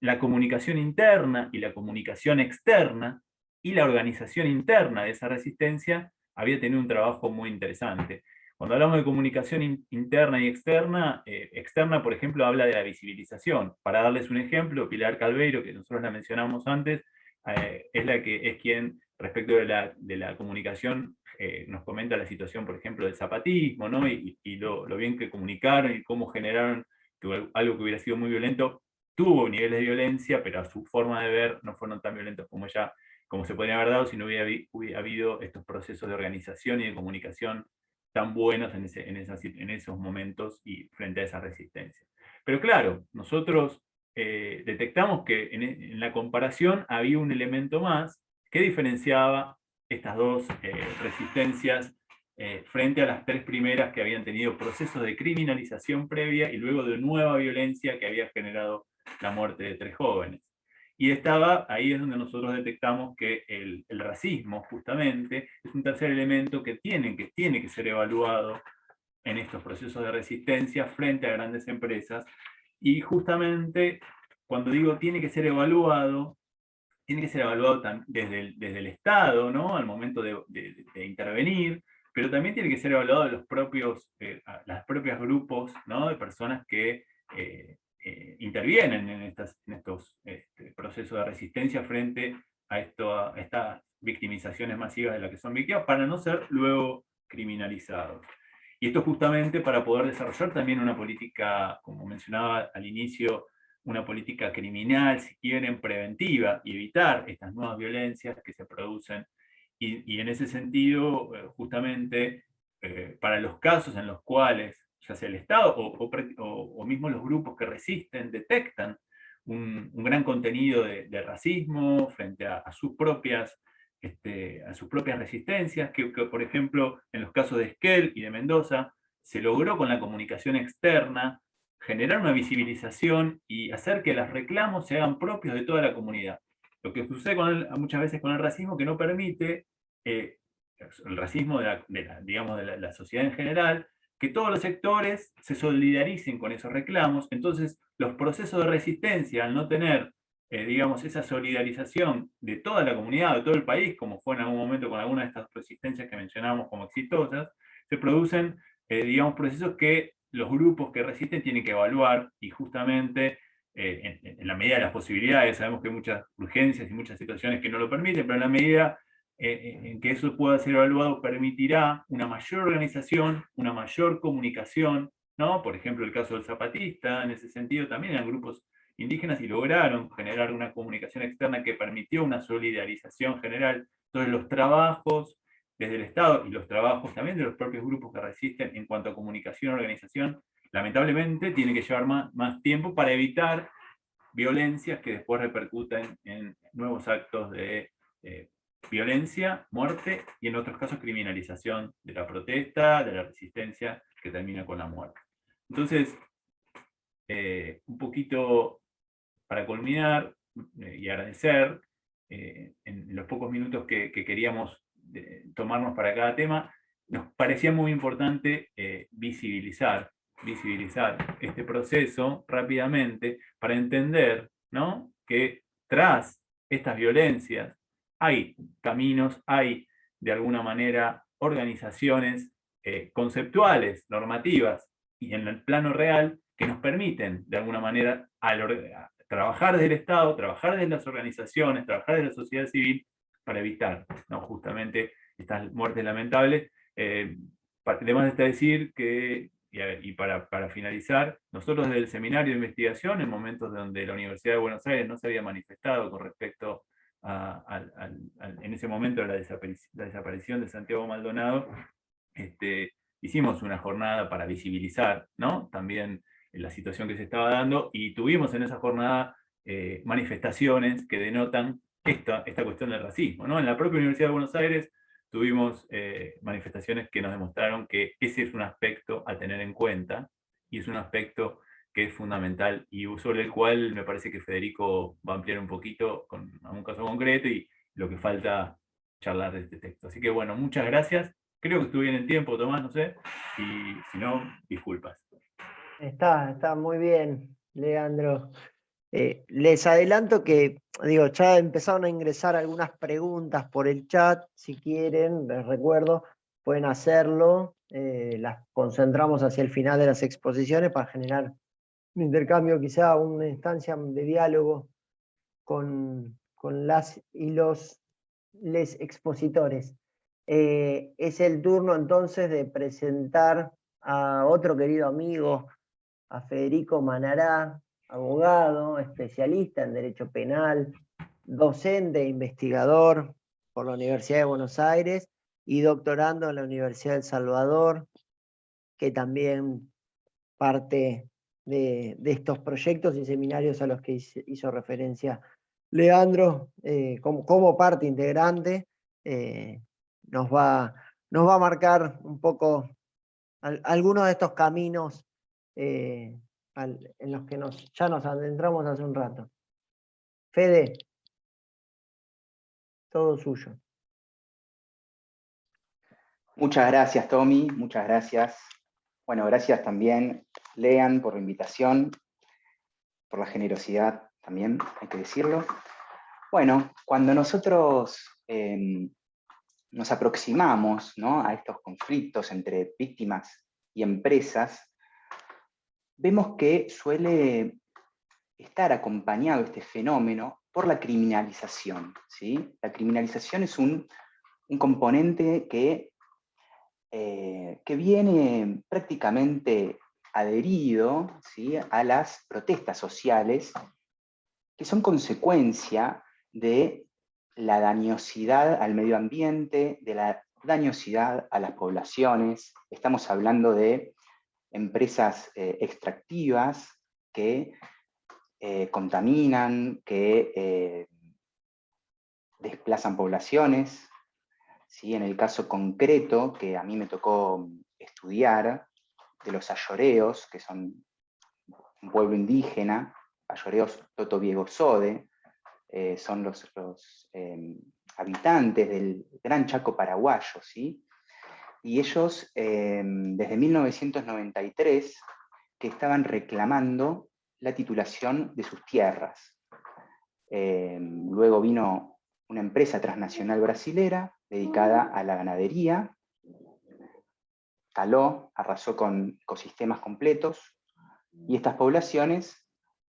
la comunicación interna y la comunicación externa y la organización interna de esa resistencia había tenido un trabajo muy interesante. Cuando hablamos de comunicación interna y externa, por ejemplo, habla de la visibilización. Para darles un ejemplo, Pilar Calveiro, que nosotros la mencionamos antes, es quien, respecto de la comunicación, nos comenta la situación, por ejemplo, del zapatismo, ¿no? y lo bien que comunicaron y cómo generaron que algo que hubiera sido muy violento tuvo niveles de violencia, pero a su forma de ver no fueron tan violentos como se podrían haber dado si no hubiera habido estos procesos de organización y de comunicación tan buenos en esos momentos y frente a esa resistencia. Pero claro, nosotros detectamos que en la comparación había un elemento más que diferenciaba estas 2 resistencias frente a las 3 primeras que habían tenido procesos de criminalización previa y luego de nueva violencia que había generado la muerte de 3 jóvenes. Y ahí es donde nosotros detectamos que el racismo, justamente, es un tercer elemento que tiene que ser evaluado en estos procesos de resistencia frente a grandes empresas. Y justamente, cuando digo tiene que ser evaluado desde el Estado, ¿no? Al momento de intervenir, pero también tiene que ser evaluado de los propios grupos, ¿no? De personas que intervienen en estos procesos de resistencia frente a estas victimizaciones masivas de las que son víctimas, para no ser luego criminalizados. Y esto justamente para poder desarrollar también una política, como mencionaba al inicio, una política criminal, si quieren, preventiva, y evitar estas nuevas violencias que se producen. Y en ese sentido, justamente, para los casos en los cuales, ya sea el Estado o mismo los grupos que resisten, detectan un gran contenido de racismo frente a sus propias resistencias, que, por ejemplo, en los casos de Esquel y de Mendoza, se logró con la comunicación externa generar una visibilización y hacer que los reclamos se hagan propios de toda la comunidad. Lo que sucede muchas veces con el racismo, que no permite, el racismo de la sociedad en general, que todos los sectores se solidaricen con esos reclamos. Entonces, los procesos de resistencia, al no tener esa solidarización de toda la comunidad, de todo el país, como fue en algún momento con alguna de estas resistencias que mencionábamos como exitosas, se producen, procesos que los grupos que resisten tienen que evaluar, y justamente en la medida de las posibilidades, sabemos que hay muchas urgencias y muchas situaciones que no lo permiten, pero en la medida en que eso pueda ser evaluado, permitirá una mayor organización, una mayor comunicación, ¿no? Por ejemplo, el caso del zapatista, en ese sentido también eran grupos indígenas y lograron generar una comunicación externa que permitió una solidarización general. Entonces los trabajos desde el Estado y los trabajos también de los propios grupos que resisten en cuanto a comunicación y organización, lamentablemente tienen que llevar más tiempo para evitar violencias que después repercuten en nuevos actos de violencia, muerte y en otros casos criminalización de la protesta, de la resistencia, que termina con la muerte. Entonces, un poquito para culminar y agradecer, en los pocos minutos que queríamos tomarnos para cada tema, nos parecía muy importante visibilizar este proceso rápidamente para entender, ¿no?, que tras estas violencias hay caminos, hay de alguna manera organizaciones conceptuales, normativas y en el plano real que nos permiten de alguna manera trabajar desde el Estado, trabajar desde las organizaciones, trabajar desde la sociedad civil para evitar, ¿no? Justamente estas muertes lamentables. Además de decir que, y para finalizar, nosotros desde el seminario de investigación, en momentos donde la Universidad de Buenos Aires no se había manifestado con respecto en ese momento a la desaparición de Santiago Maldonado, hicimos una jornada para visibilizar, ¿no? También la situación que se estaba dando, y tuvimos en esa jornada manifestaciones que denotan esta cuestión del racismo, ¿no? En la propia Universidad de Buenos Aires tuvimos manifestaciones que nos demostraron que ese es un aspecto a tener en cuenta, y es un aspecto que es fundamental, y sobre el cual me parece que Federico va a ampliar un poquito con un caso concreto y lo que falta charlar de este texto. Así que bueno, muchas gracias. Creo que estuve bien en tiempo, Tomás, no sé, y si no, disculpas. Está muy bien, Leandro. Les adelanto que, digo, ya empezaron a ingresar algunas preguntas por el chat. Si quieren, les recuerdo, pueden hacerlo. Las concentramos hacia el final de las exposiciones para generar un intercambio, quizá una instancia de diálogo con las y les expositores. Es el turno entonces de presentar a otro querido amigo, a Federico Manará, abogado, especialista en Derecho Penal, docente e investigador por la Universidad de Buenos Aires y doctorando en la Universidad de El Salvador, que también parte de estos proyectos y seminarios a los que hizo referencia Leandro, como parte integrante, nos va a marcar un poco algunos de estos caminos en los que ya nos adentramos hace un rato. Fede, todo suyo. Muchas gracias, Tommy, muchas gracias. Bueno, gracias también, Lean, por la invitación, por la generosidad también, hay que decirlo. Bueno, cuando nosotros nos aproximamos, ¿no?, a estos conflictos entre víctimas y empresas, vemos que suele estar acompañado este fenómeno por la criminalización, ¿sí? La criminalización es un componente que viene prácticamente adherido, ¿sí?, a las protestas sociales, que son consecuencia de la dañosidad al medio ambiente, de la dañosidad a las poblaciones. Estamos hablando de empresas extractivas que contaminan, que desplazan poblaciones. ¿Sí? En el caso concreto que a mí me tocó estudiar, de los ayoreos, que son un pueblo indígena, ayoreos Totobiego-Sode, son los habitantes del Gran Chaco paraguayo, ¿sí? Y ellos, desde 1993, que estaban reclamando la titulación de sus tierras. Luego vino una empresa transnacional brasilera dedicada a la ganadería, taló, arrasó con ecosistemas completos, y estas poblaciones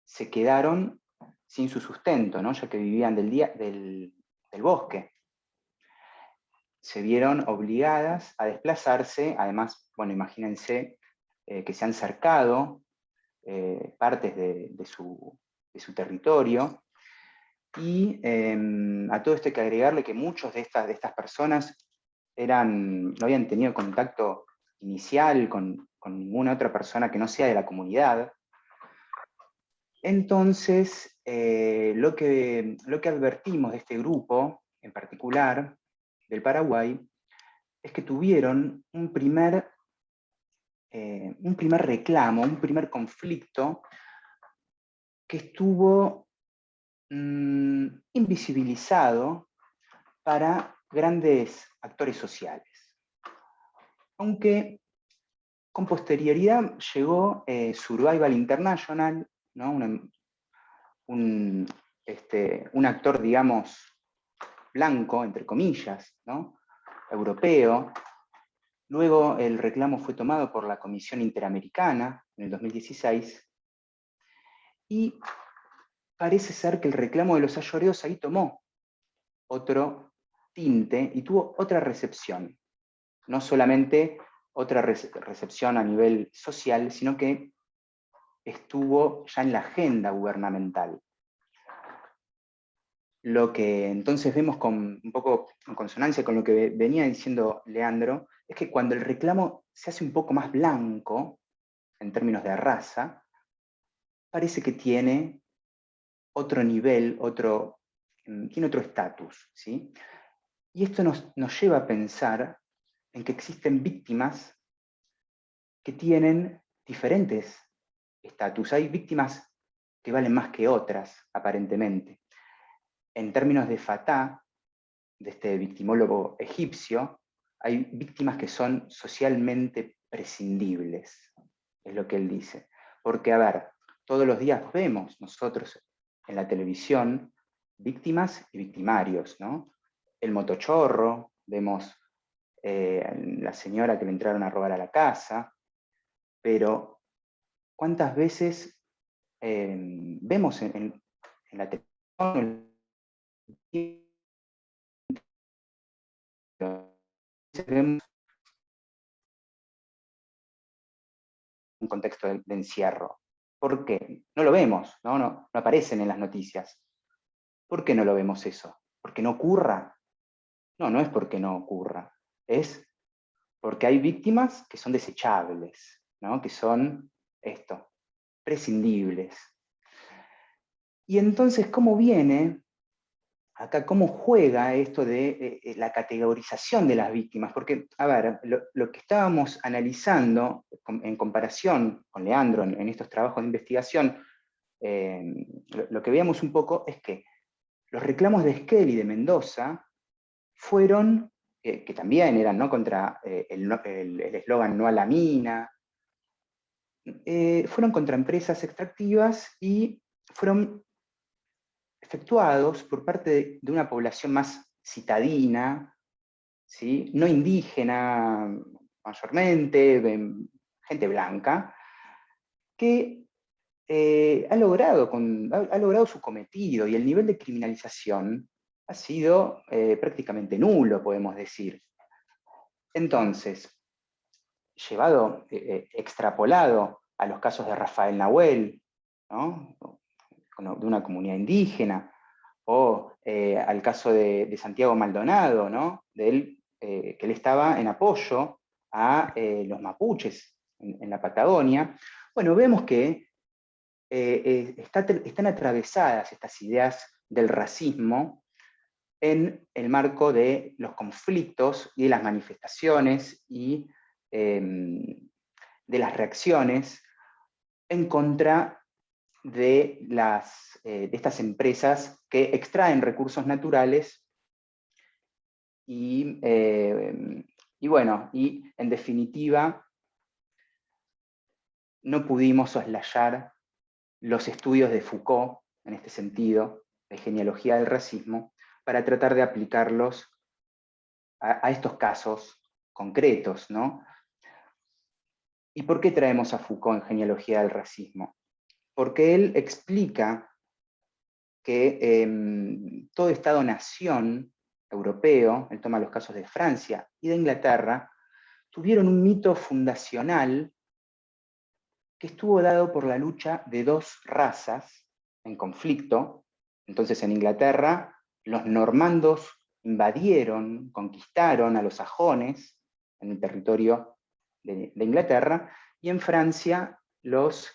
se quedaron sin su sustento, ¿no?, ya que vivían del bosque. Se vieron obligadas a desplazarse, además, bueno, imagínense que se han cercado partes de su territorio, y a todo esto hay que agregarle que muchos de estas personas no habían tenido contacto inicial con ninguna otra persona que no sea de la comunidad. Entonces, lo que advertimos de este grupo, en particular, del Paraguay, es que tuvieron un primer reclamo, un primer conflicto que estuvo invisibilizado para grandes actores sociales. Aunque con posterioridad llegó Survival International, ¿no?, un actor, digamos, blanco, entre comillas, ¿no?, europeo. Luego el reclamo fue tomado por la Comisión Interamericana en el 2016, y parece ser que el reclamo de los ayoreos ahí tomó otro tinte y tuvo otra recepción. No solamente otra recepción a nivel social, sino que estuvo ya en la agenda gubernamental. Lo que entonces vemos un poco en consonancia con lo que venía diciendo Leandro, es que cuando el reclamo se hace un poco más blanco, en términos de raza, parece que tiene otro nivel, tiene otro estatus, ¿sí? Y esto nos lleva a pensar en que existen víctimas que tienen diferentes estatus. Hay víctimas que valen más que otras, aparentemente. En términos de Fatah, de este victimólogo egipcio, hay víctimas que son socialmente prescindibles, es lo que él dice. Porque, a ver, todos los días vemos nosotros en la televisión víctimas y victimarios, ¿no? El motochorro, vemos la señora que le entraron a robar a la casa, pero ¿cuántas veces vemos en la televisión, vemos un contexto de encierro? ¿Por qué? No lo vemos, no aparecen en las noticias. ¿Por qué no lo vemos eso? ¿Porque no ocurra? No es porque no ocurra, es porque hay víctimas que son desechables, ¿no? Que son prescindibles. Y entonces, ¿cómo viene acá, cómo juega esto de la categorización de las víctimas? Porque, a ver, lo que estábamos analizando en comparación con Leandro en estos trabajos de investigación, lo que veíamos un poco es que los reclamos de Esquel y de Mendoza fueron, que también eran, ¿no?, contra el eslogan "no a la mina", fueron contra empresas extractivas y fueron efectuados por parte de una población más citadina, ¿sí?, no indígena mayormente, gente blanca, que ha logrado su cometido, y el nivel de criminalización ha sido prácticamente nulo, podemos decir. Entonces, extrapolado a los casos de Rafael Nahuel, ¿no?, de una comunidad indígena, o al caso de Santiago Maldonado, ¿no?, de él, que él estaba en apoyo a los mapuches en la Patagonia. Bueno, vemos que están atravesadas estas ideas del racismo en el marco de los conflictos y de las manifestaciones y de las reacciones en contra de estas empresas que extraen recursos naturales y en definitiva no pudimos soslayar los estudios de Foucault, en este sentido, de genealogía del racismo, para tratar de aplicarlos a estos casos concretos, ¿no? ¿Y por qué traemos a Foucault en genealogía del racismo? Porque él explica que todo Estado-nación europeo, él toma los casos de Francia y de Inglaterra, tuvieron un mito fundacional que estuvo dado por la lucha de dos razas en conflicto. Entonces, en Inglaterra, los normandos invadieron, conquistaron a los sajones en el territorio de Inglaterra, y en Francia los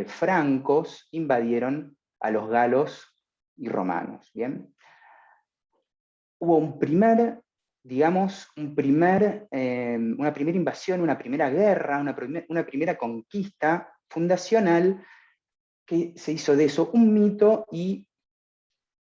francos invadieron a los galos y romanos. ¿Bien? Hubo una primera invasión, una primera guerra, una primera conquista fundacional que se hizo de eso un mito, y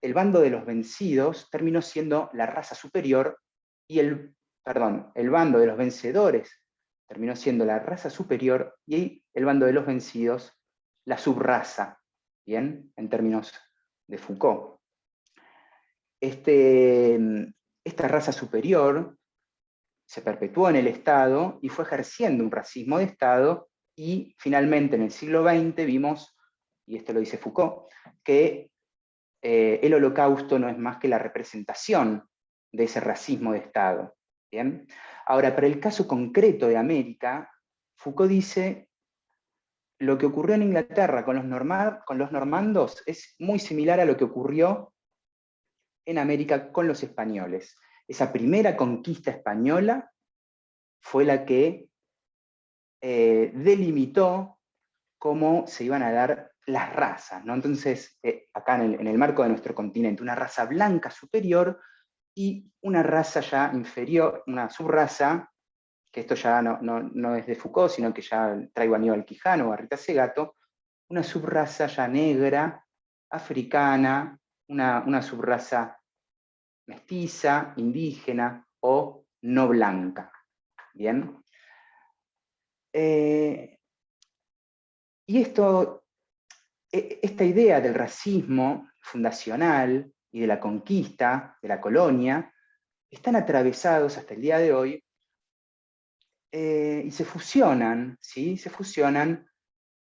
el bando de los vencidos terminó siendo la raza superior, y el bando de los vencedores terminó siendo la raza superior, y el bando de los vencidos la subraza, ¿bien?, en términos de Foucault. Esta raza superior se perpetuó en el Estado y fue ejerciendo un racismo de Estado, y finalmente en el siglo XX vimos, y esto lo dice Foucault, que el Holocausto no es más que la representación de ese racismo de Estado. ¿Bien? Ahora, para el caso concreto de América, Foucault dice, lo que ocurrió en Inglaterra con los normandos es muy similar a lo que ocurrió en América con los españoles. Esa primera conquista española fue la que delimitó cómo se iban a dar las razas, ¿no? Entonces, acá en el marco de nuestro continente, una raza blanca superior y una raza ya inferior, una subraza, que esto ya no es de Foucault, sino que ya traigo a Aníbal Quijano o a Rita Segato, una subraza ya negra, africana, una subraza mestiza, indígena o no blanca. ¿Bien? Y esta idea del racismo fundacional y de la conquista, de la colonia, están atravesados hasta el día de hoy y se fusionan, ¿sí? Se fusionan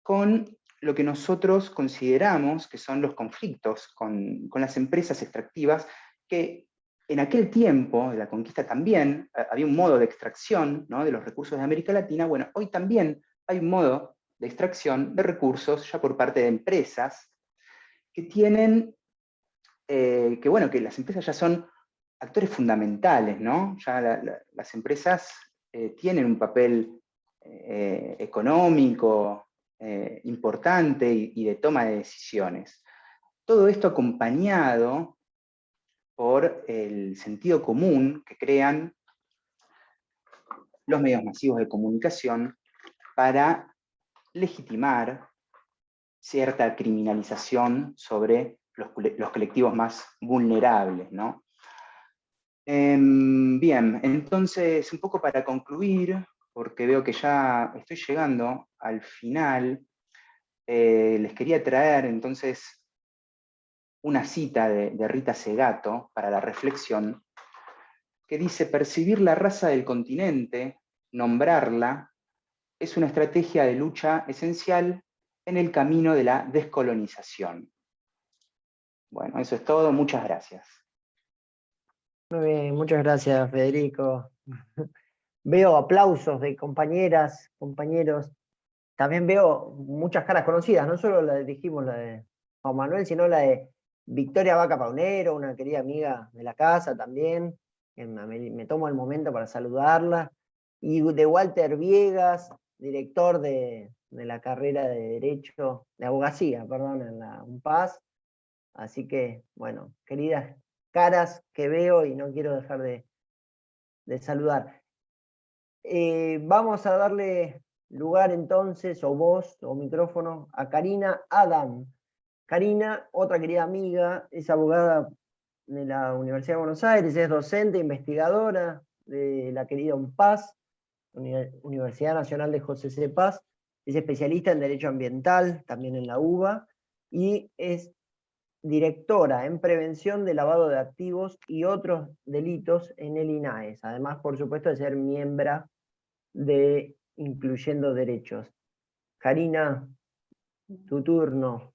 con lo que nosotros consideramos que son los conflictos con las empresas extractivas, que en aquel tiempo de la conquista también había un modo de extracción, ¿no?, de los recursos de América Latina. Bueno, hoy también hay un modo de extracción de recursos ya por parte de empresas que tienen, que las empresas ya son actores fundamentales, ¿no? Ya las empresas tienen un papel económico importante y de toma de decisiones. Todo esto acompañado por el sentido común que crean los medios masivos de comunicación para legitimar cierta criminalización sobre los colectivos más vulnerables, ¿no? Bien, entonces, un poco para concluir, porque veo que ya estoy llegando al final, les quería traer entonces una cita de Rita Segato para la reflexión, que dice: percibir la raza del continente, nombrarla, es una estrategia de lucha esencial en el camino de la descolonización. Bueno, eso es todo, muchas gracias. Muy bien, muchas gracias, Federico. Veo aplausos de compañeras, compañeros. También veo muchas caras conocidas, no solo dijimos la de Juan Manuel, sino la de Victoria Vaca Paunero, una querida amiga de la casa también. Me tomo el momento para saludarla. Y de Walter Viegas, director de la carrera de Derecho, de Abogacía, perdón, en la UNPAS. Así que, bueno, queridas caras que veo y no quiero dejar de saludar. Vamos a darle lugar entonces, o voz, o micrófono, a Karina Adam. Karina, otra querida amiga, es abogada de la Universidad de Buenos Aires, es docente, investigadora de la querida UNPAS, Universidad Nacional de José C. Paz, es especialista en Derecho Ambiental, también en la UBA, y es directora en prevención de lavado de activos y otros delitos en el INAES, además, por supuesto, de ser miembro de Incluyendo Derechos. Karina, tu turno.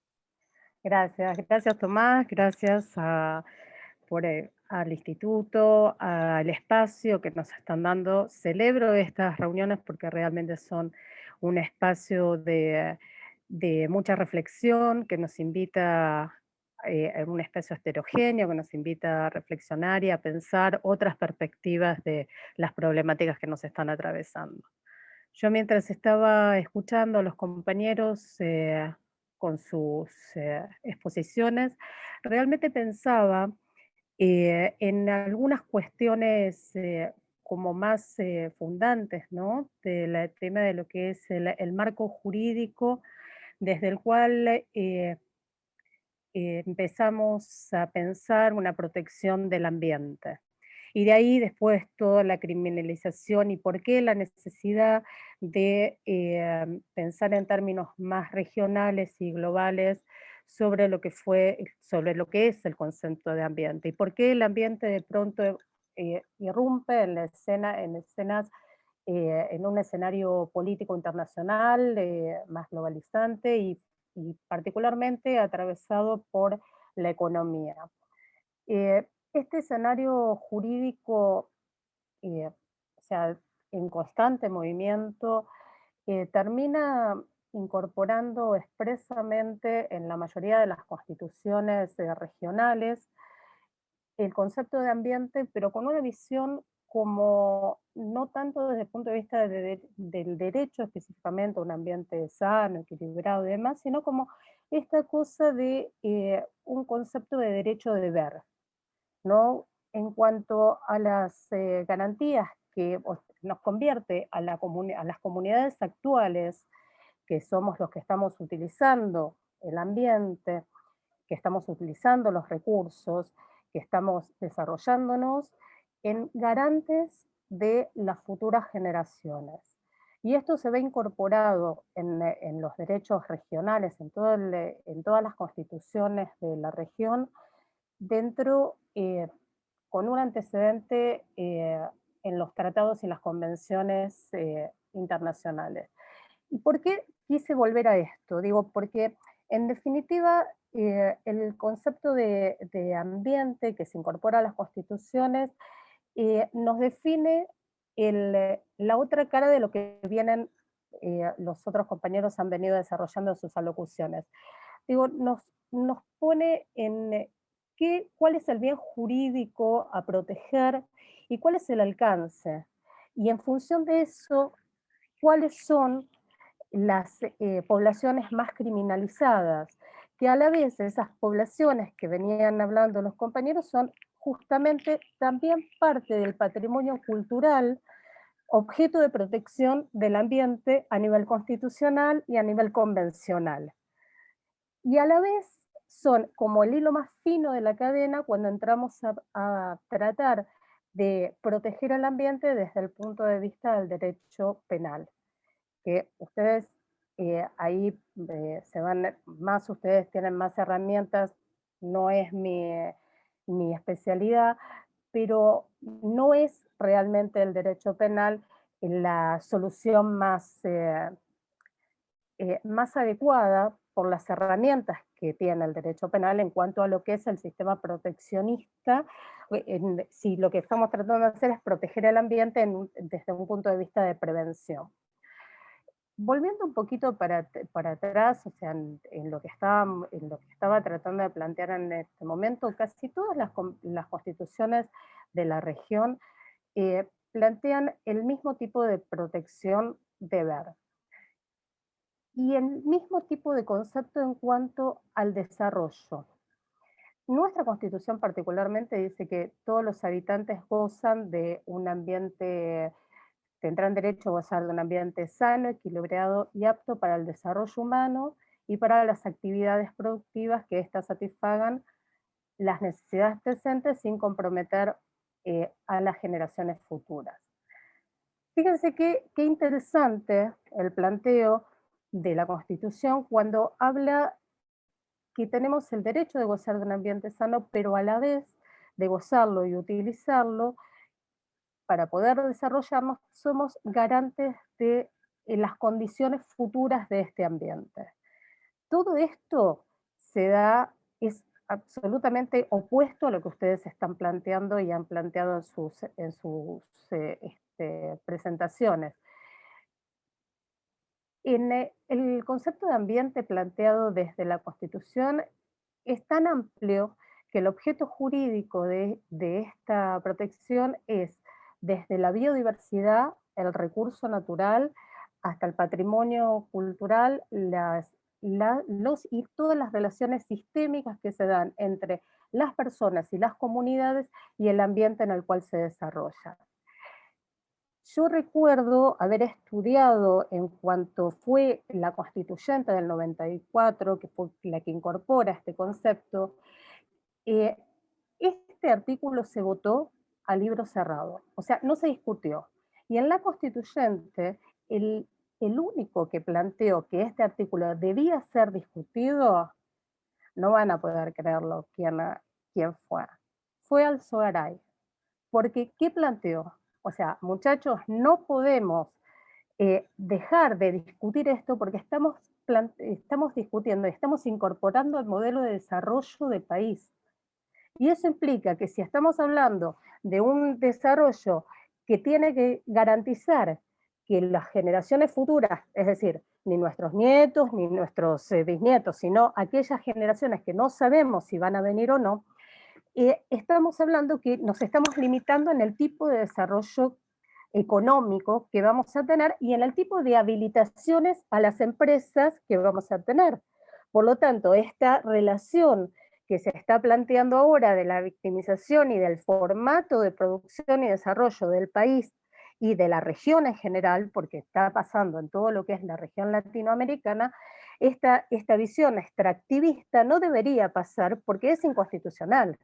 Gracias Tomás, gracias al instituto, al espacio que nos están dando. Celebro estas reuniones porque realmente son un espacio de mucha reflexión que nos invita en un espacio heterogéneo, que nos invita a reflexionar y a pensar otras perspectivas de las problemáticas que nos están atravesando. Yo mientras estaba escuchando a los compañeros con sus exposiciones, realmente pensaba en algunas cuestiones como más fundantes, ¿no?, del tema de lo que es el marco jurídico desde el cual empezamos a pensar una protección del ambiente. Y de ahí después toda la criminalización y por qué la necesidad de pensar en términos más regionales y globales sobre lo que es el concepto de ambiente y por qué el ambiente de pronto irrumpe en la escena, en escenas, en un escenario político internacional más globalizante y particularmente atravesado por la economía. Este escenario jurídico, o sea, en constante movimiento, termina incorporando expresamente en la mayoría de las constituciones regionales el concepto de ambiente, pero con una visión como no tanto desde el punto de vista del derecho específicamente a un ambiente sano, equilibrado y demás, sino como esta cosa de un concepto de derecho de deber, ¿no? En cuanto a las garantías que nos convierte a las comunidades actuales, que somos los que estamos utilizando el ambiente, que estamos utilizando los recursos, que estamos desarrollándonos en garantes de las futuras generaciones. Y esto se ve incorporado en los derechos regionales, en todas las constituciones de la región, dentro, con un antecedente en los tratados y las convenciones internacionales. ¿Y por qué quise volver a esto? Digo, porque en definitiva el concepto de ambiente que se incorpora a las constituciones nos define la otra cara de lo que vienen los otros compañeros han venido desarrollando en sus alocuciones. Digo, nos pone en cuál es el bien jurídico a proteger y cuál es el alcance. Y en función de eso, cuáles son las poblaciones más criminalizadas, que a la vez esas poblaciones que venían hablando los compañeros son justamente también parte del patrimonio cultural, objeto de protección del ambiente a nivel constitucional y a nivel convencional. Y a la vez son como el hilo más fino de la cadena cuando entramos a tratar de proteger al ambiente desde el punto de vista del derecho penal, que ustedes ahí se van más, ustedes tienen más herramientas, no es mi especialidad, pero no es realmente el derecho penal la solución más adecuada por las herramientas que tiene el derecho penal en cuanto a lo que es el sistema proteccionista, si lo que estamos tratando de hacer es proteger el ambiente desde un punto de vista de prevención. Volviendo un poquito para atrás, o sea, en lo que estaba tratando de plantear en este momento, casi todas las constituciones de la región plantean el mismo tipo de protección deber. Y el mismo tipo de concepto en cuanto al desarrollo. Nuestra Constitución particularmente dice que todos los habitantes gozan de un ambiente, tendrán derecho a gozar de un ambiente sano, equilibrado y apto para el desarrollo humano y para las actividades productivas que éstas satisfagan las necesidades presentes sin comprometer a las generaciones futuras. Fíjense qué interesante el planteo de la Constitución cuando habla que tenemos el derecho de gozar de un ambiente sano, pero a la vez de gozarlo y utilizarlo para poder desarrollarnos, somos garantes de las condiciones futuras de este ambiente. Todo esto es absolutamente opuesto a lo que ustedes están planteando y han planteado en sus presentaciones. El concepto de ambiente planteado desde la Constitución es tan amplio que el objeto jurídico de esta protección es desde la biodiversidad, el recurso natural, hasta el patrimonio cultural, y todas las relaciones sistémicas que se dan entre las personas y las comunidades y el ambiente en el cual se desarrolla. Yo recuerdo haber estudiado en cuanto fue la constituyente del 94, que fue la que incorpora este concepto, este artículo se votó a libro cerrado, o sea, no se discutió. Y en la constituyente, el único que planteó que este artículo debía ser discutido, no van a poder creerlo quién fue. Fue Alzogaray. Porque, ¿qué planteó? O sea, muchachos, no podemos dejar de discutir esto porque estamos discutiendo, estamos incorporando el modelo de desarrollo del país. Y eso implica que si estamos hablando de un desarrollo que tiene que garantizar que las generaciones futuras, es decir, ni nuestros nietos ni nuestros bisnietos, sino aquellas generaciones que no sabemos si van a venir o no, estamos hablando que nos estamos limitando en el tipo de desarrollo económico que vamos a tener y en el tipo de habilitaciones a las empresas que vamos a tener. Por lo tanto, esta relación que se está planteando ahora de la victimización y del formato de producción y desarrollo del país y de la región en general, porque está pasando en todo lo que es la región latinoamericana, esta visión extractivista no debería pasar porque es inconstitucional.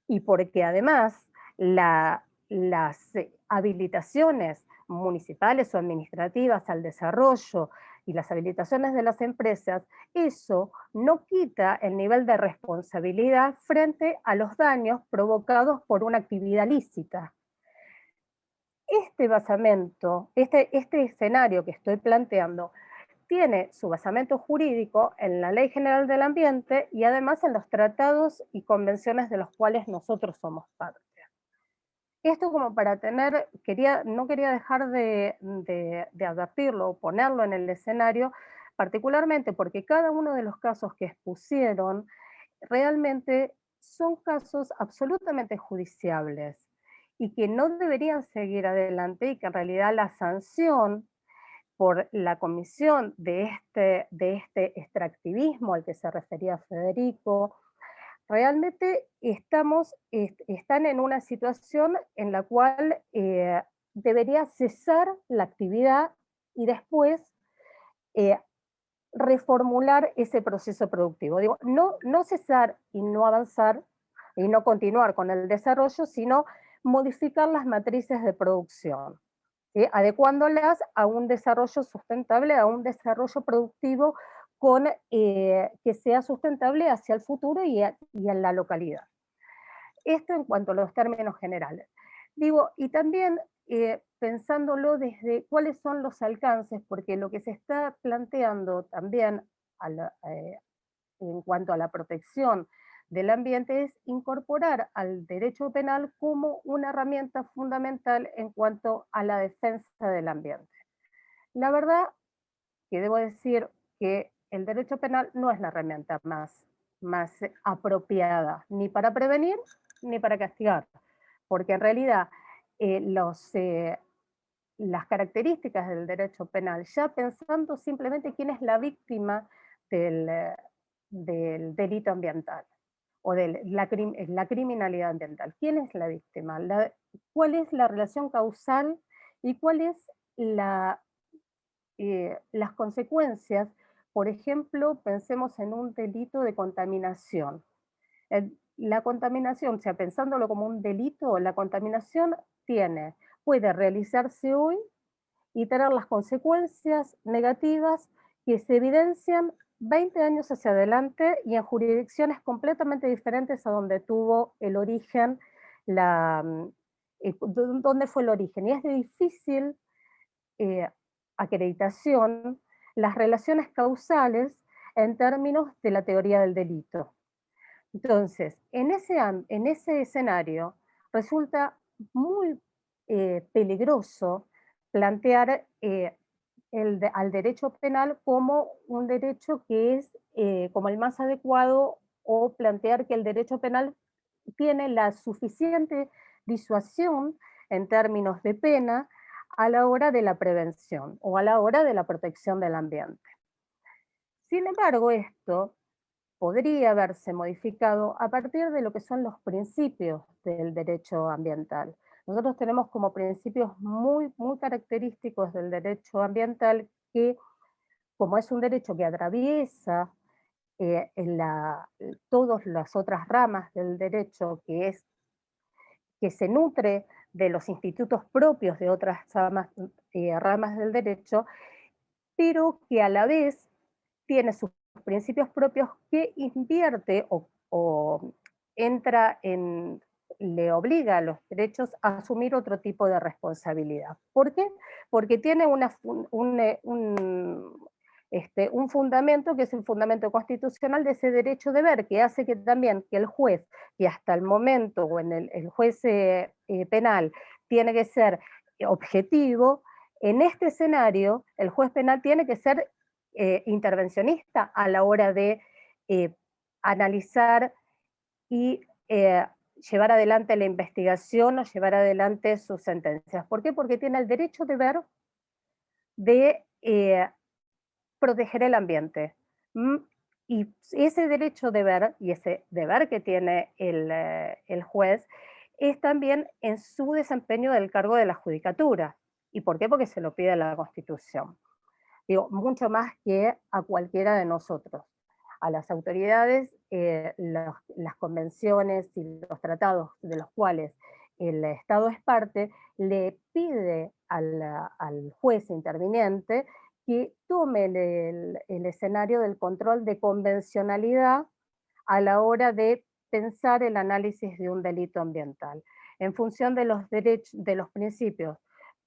Y porque además las habilitaciones municipales o administrativas al desarrollo y las habilitaciones de las empresas, eso no quita el nivel de responsabilidad frente a los daños provocados por una actividad lícita. Este basamento, este escenario que estoy planteando, tiene su basamento jurídico en la Ley General del Ambiente y además en los tratados y convenciones de los cuales nosotros somos parte. Esto como para tener, no quería dejar de advertirlo o ponerlo en el escenario, particularmente porque cada uno de los casos que expusieron realmente son casos absolutamente judiciables y que no deberían seguir adelante y que en realidad la sanción por la comisión de este extractivismo al que se refería Federico, realmente están en una situación en la cual debería cesar la actividad y después reformular ese proceso productivo. Digo, no cesar y no avanzar y no continuar con el desarrollo, sino modificar las matrices de producción, ¿sí? Adecuándolas a un desarrollo sustentable, a un desarrollo productivo que sea sustentable hacia el futuro y en la localidad. Esto en cuanto a los términos generales. Digo, y también pensándolo desde cuáles son los alcances, porque lo que se está planteando también en cuanto a la protección del ambiente es incorporar al derecho penal como una herramienta fundamental en cuanto a la defensa del ambiente. La verdad que debo decir que el derecho penal no es la herramienta más apropiada, ni para prevenir ni para castigar, porque en realidad las características del derecho penal, ya pensando simplemente quién es la víctima del delito ambiental o de la criminalidad ambiental. ¿Quién es la víctima? ¿Cuál es la relación causal y cuáles las consecuencias? Por ejemplo, pensemos en un delito de contaminación. La contaminación, o sea, pensándolo como un delito, la contaminación puede realizarse hoy y tener las consecuencias negativas que se evidencian 20 años hacia adelante y en jurisdicciones completamente diferentes a donde tuvo el origen, donde fue el origen. Y es de difícil acreditación las relaciones causales en términos de la teoría del delito. Entonces, en ese escenario resulta muy peligroso plantear al derecho penal como un derecho que es como el más adecuado, o plantear que el derecho penal tiene la suficiente disuasión en términos de pena a la hora de la prevención o a la hora de la protección del ambiente. Sin embargo, esto podría haberse modificado a partir de lo que son los principios del derecho ambiental. Nosotros tenemos como principios muy característicos del derecho ambiental que, como es un derecho que atraviesa todas las otras ramas del derecho, que se nutre de los institutos propios de otras ramas del derecho, pero que a la vez tiene sus principios propios que invierte o le obliga a los derechos a asumir otro tipo de responsabilidad. ¿Por qué? Porque tiene un fundamento que es el fundamento constitucional de ese derecho de ver, que hace que también que el juez, que hasta el momento, o en el juez penal, tiene que ser objetivo, en este escenario el juez penal tiene que ser intervencionista a la hora de analizar y llevar adelante la investigación o llevar adelante sus sentencias. ¿Por qué? Porque tiene el derecho de ver de proteger el ambiente. Y ese derecho de ver, y ese deber que tiene el juez, es también en su desempeño del cargo de la judicatura. ¿Y por qué? Porque se lo pide la Constitución. Digo, mucho más que a cualquiera de nosotros. A las autoridades, las convenciones y los tratados de los cuales el Estado es parte, le pide al juez interviniente que tome el escenario del control de convencionalidad a la hora de pensar el análisis de un delito ambiental, en función de los derechos, de los principios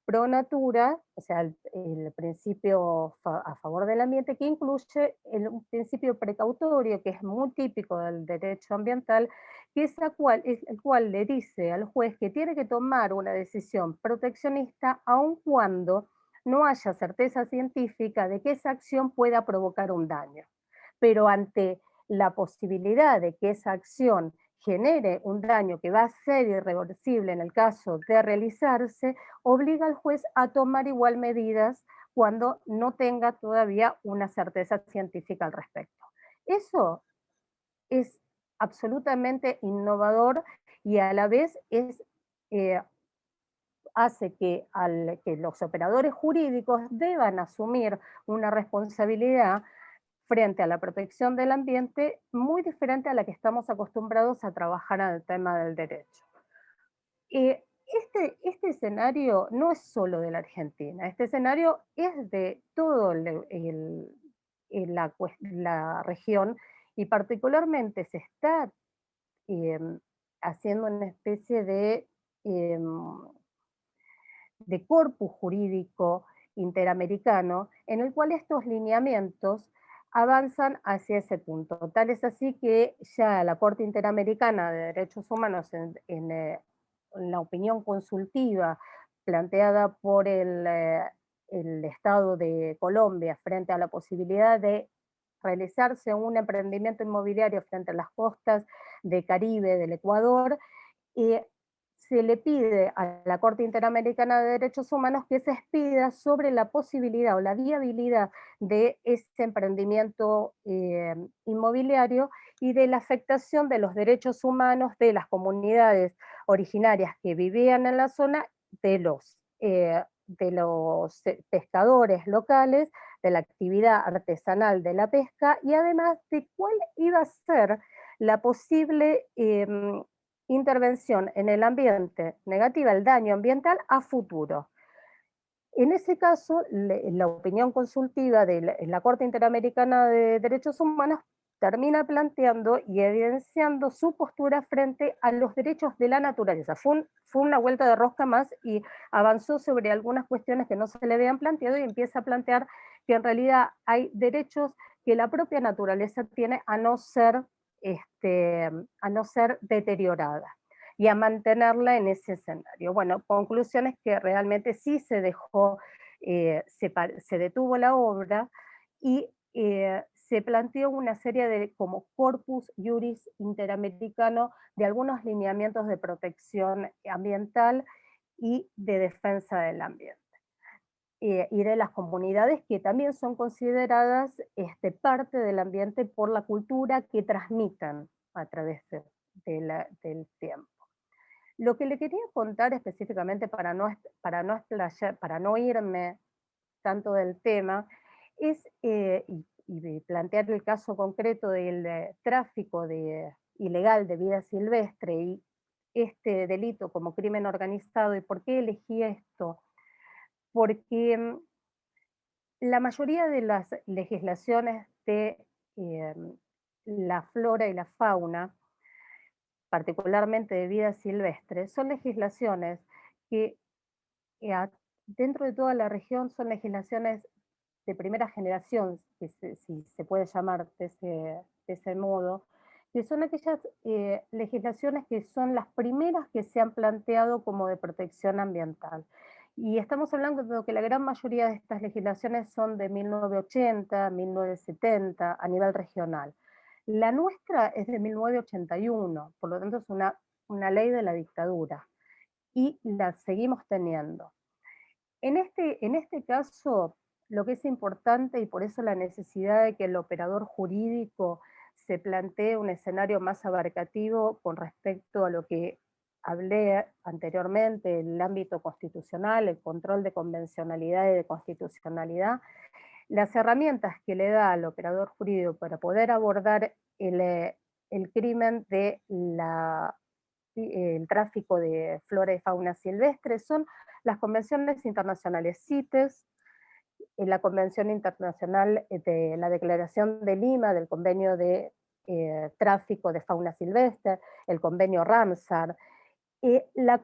pro natura, o sea, el principio a favor del ambiente, que incluye un principio precautorio, que es muy típico del derecho ambiental, que es el cual le dice al juez que tiene que tomar una decisión proteccionista aun cuando no haya certeza científica de que esa acción pueda provocar un daño. Pero ante la posibilidad de que esa acción genere un daño que va a ser irreversible en el caso de realizarse, obliga al juez a tomar igual medidas cuando no tenga todavía una certeza científica al respecto. Eso es absolutamente innovador y a la vez hace que los operadores jurídicos deban asumir una responsabilidad frente a la protección del ambiente muy diferente a la que estamos acostumbrados a trabajar en el tema del derecho. Este escenario no es solo de la Argentina, este escenario es de toda la región y particularmente se está haciendo una especie de corpus jurídico interamericano en el cual estos lineamientos avanzan hacia ese punto. Tal es así que ya la Corte Interamericana de Derechos Humanos en la opinión consultiva planteada por el Estado de Colombia frente a la posibilidad de realizarse un emprendimiento inmobiliario frente a las costas de Caribe del Ecuador, se le pide a la Corte Interamericana de Derechos Humanos que se expida sobre la posibilidad o la viabilidad de ese emprendimiento inmobiliario y de la afectación de los derechos humanos de las comunidades originarias que vivían en la zona, de los pescadores locales, de la actividad artesanal de la pesca y además de cuál iba a ser la posible intervención en el ambiente negativa, el daño ambiental a futuro. En ese caso, la opinión consultiva de la Corte Interamericana de Derechos Humanos termina planteando y evidenciando su postura frente a los derechos de la naturaleza. Fue una vuelta de rosca más y avanzó sobre algunas cuestiones que no se le habían planteado y empieza a plantear que en realidad hay derechos que la propia naturaleza tiene a no ser deteriorada y a mantenerla en ese escenario. Bueno, conclusiones que realmente sí se dejó, se detuvo la obra y se planteó una serie de como corpus juris interamericano de algunos lineamientos de protección ambiental y de defensa del ambiente. Y de las comunidades que también son consideradas parte del ambiente por la cultura que transmitan a través del tiempo. Lo que le quería contar específicamente para no irme tanto del tema, es, y plantear el caso concreto del tráfico ilegal de vida silvestre y este delito como crimen organizado, y por qué elegí esto. Porque la mayoría de las legislaciones de la flora y la fauna, particularmente de vida silvestre, son legislaciones que dentro de toda la región son legislaciones de primera generación, si se puede llamar de ese modo, que son aquellas legislaciones que son las primeras que se han planteado como de protección ambiental. Y estamos hablando de que la gran mayoría de estas legislaciones son de 1980, 1970, a nivel regional. La nuestra es de 1981, por lo tanto es una ley de la dictadura, y la seguimos teniendo. En este caso, lo que es importante, y por eso la necesidad de que el operador jurídico se plantee un escenario más abarcativo con respecto a lo que hablé anteriormente, el ámbito constitucional, el control de convencionalidad y de constitucionalidad, las herramientas que le da al operador jurídico para poder abordar el crimen de el tráfico de flora y fauna silvestre son las convenciones internacionales CITES, la Convención Internacional de la Declaración de Lima del Convenio de Tráfico de Fauna Silvestre, el Convenio Ramsar, la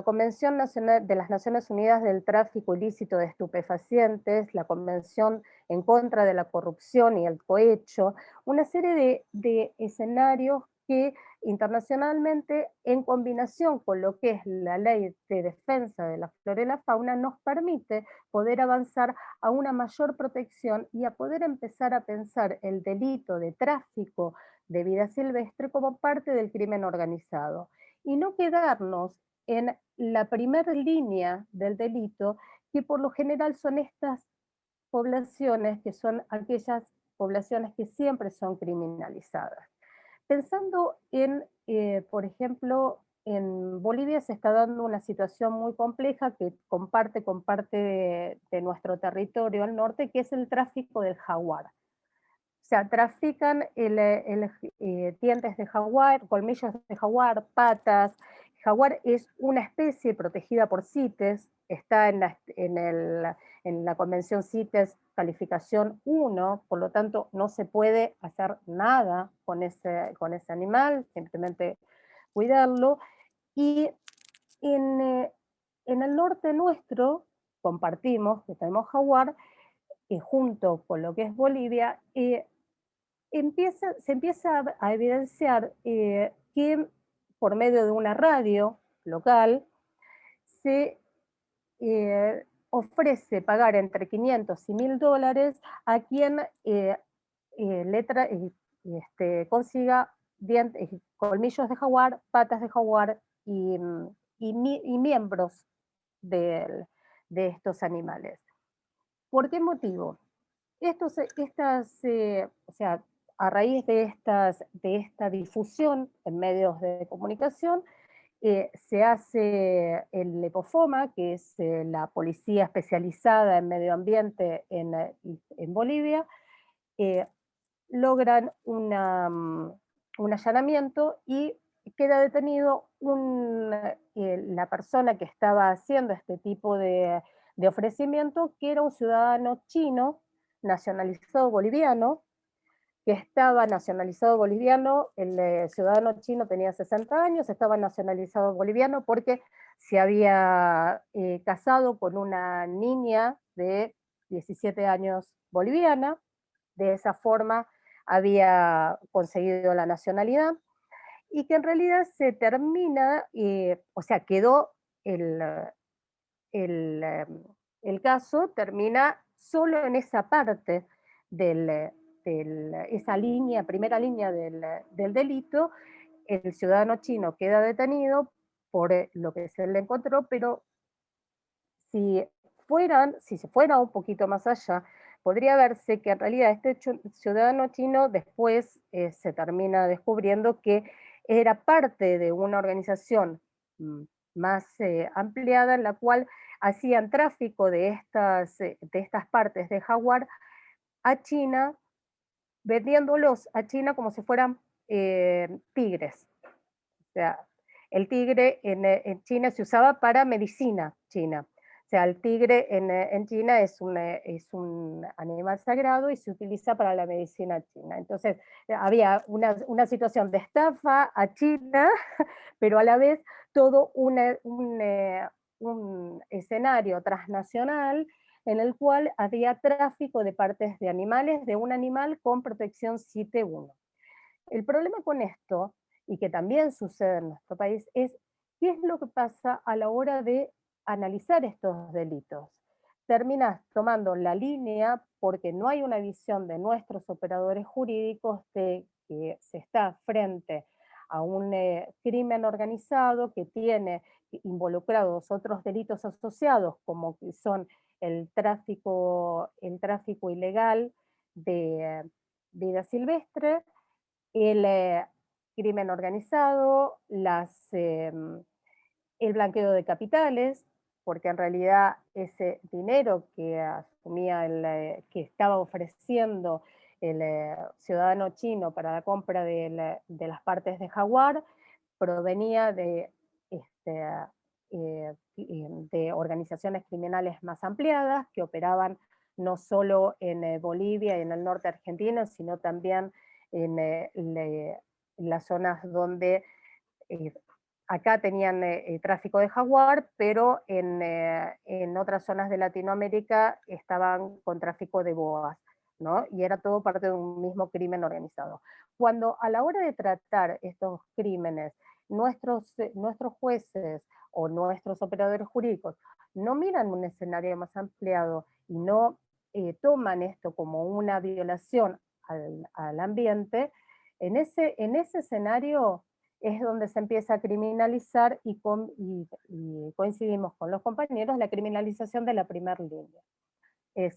Convención Nacional de las Naciones Unidas del Tráfico Ilícito de Estupefacientes, la Convención en contra de la corrupción y el cohecho, una serie de escenarios que internacionalmente, en combinación con lo que es la ley de defensa de la flora y la fauna, nos permite poder avanzar a una mayor protección y a poder empezar a pensar el delito de tráfico de vida silvestre como parte del crimen organizado. Y no quedarnos en la primera línea del delito, que por lo general son estas poblaciones, que son aquellas poblaciones que siempre son criminalizadas. Pensando en, por ejemplo, en Bolivia se está dando una situación muy compleja que comparte con parte de nuestro territorio al norte, que es el tráfico del jaguar. O sea, trafican dientes de jaguar, colmillos de jaguar, patas. Jaguar es una especie protegida por CITES, está en la Convención CITES calificación 1, por lo tanto no se puede hacer nada con ese animal, simplemente cuidarlo. Y en el norte nuestro compartimos, que tenemos jaguar, junto con lo que es Bolivia, se empieza a evidenciar que por medio de una radio local se ofrece pagar entre 500 y $1000 a quien consiga colmillos de jaguar, patas de jaguar y miembros de estos animales. ¿Por qué motivo? O sea, a raíz de esta difusión en medios de comunicación, se hace el EPOFOMA, que es la policía especializada en medio ambiente en Bolivia, logran un allanamiento y queda detenido la persona que estaba haciendo este tipo de ofrecimiento, que era un ciudadano chino, nacionalizado boliviano, que estaba nacionalizado boliviano, el ciudadano chino tenía 60 años, estaba nacionalizado boliviano porque se había casado con una niña de 17 años boliviana, de esa forma había conseguido la nacionalidad, y que en realidad se termina, o sea, quedó el caso, termina solo en esa parte esa línea, primera línea del delito. El ciudadano chino queda detenido por lo que se le encontró, pero si se fuera un poquito más allá, podría verse que en realidad este ciudadano chino después se termina descubriendo que era parte de una organización más ampliada, en la cual hacían tráfico de estas partes de jaguar a China, vendiéndolos a China como si fueran tigres. O sea, el tigre en China se usaba para medicina china. O sea, el tigre en China es un animal sagrado y se utiliza para la medicina china. Entonces, había una situación de estafa a China, pero a la vez todo un escenario transnacional en el cual había tráfico de partes de animales, de un animal con protección CITE 1. El problema con esto, y que también sucede en nuestro país, es qué es lo que pasa a la hora de analizar estos delitos. Terminas tomando la línea porque no hay una visión de nuestros operadores jurídicos de que se está frente a un crimen organizado que tiene involucrados otros delitos asociados, como que son el tráfico ilegal de vida silvestre, el crimen organizado, el blanqueo de capitales, porque en realidad ese dinero que asumía que estaba ofreciendo el ciudadano chino para la compra de las partes de Jaguar provenía de organizaciones criminales más ampliadas que operaban no solo en Bolivia y en el norte argentino, sino también en las zonas donde acá tenían tráfico de jaguar, pero en otras zonas de Latinoamérica estaban con tráfico de boas, ¿no? Y era todo parte de un mismo crimen organizado. Cuando a la hora de tratar estos crímenes, nuestros jueces o nuestros operadores jurídicos no miran un escenario más ampliado y no toman esto como una violación al ambiente, en ese escenario es donde se empieza a criminalizar y coincidimos con los compañeros la criminalización de la primera línea.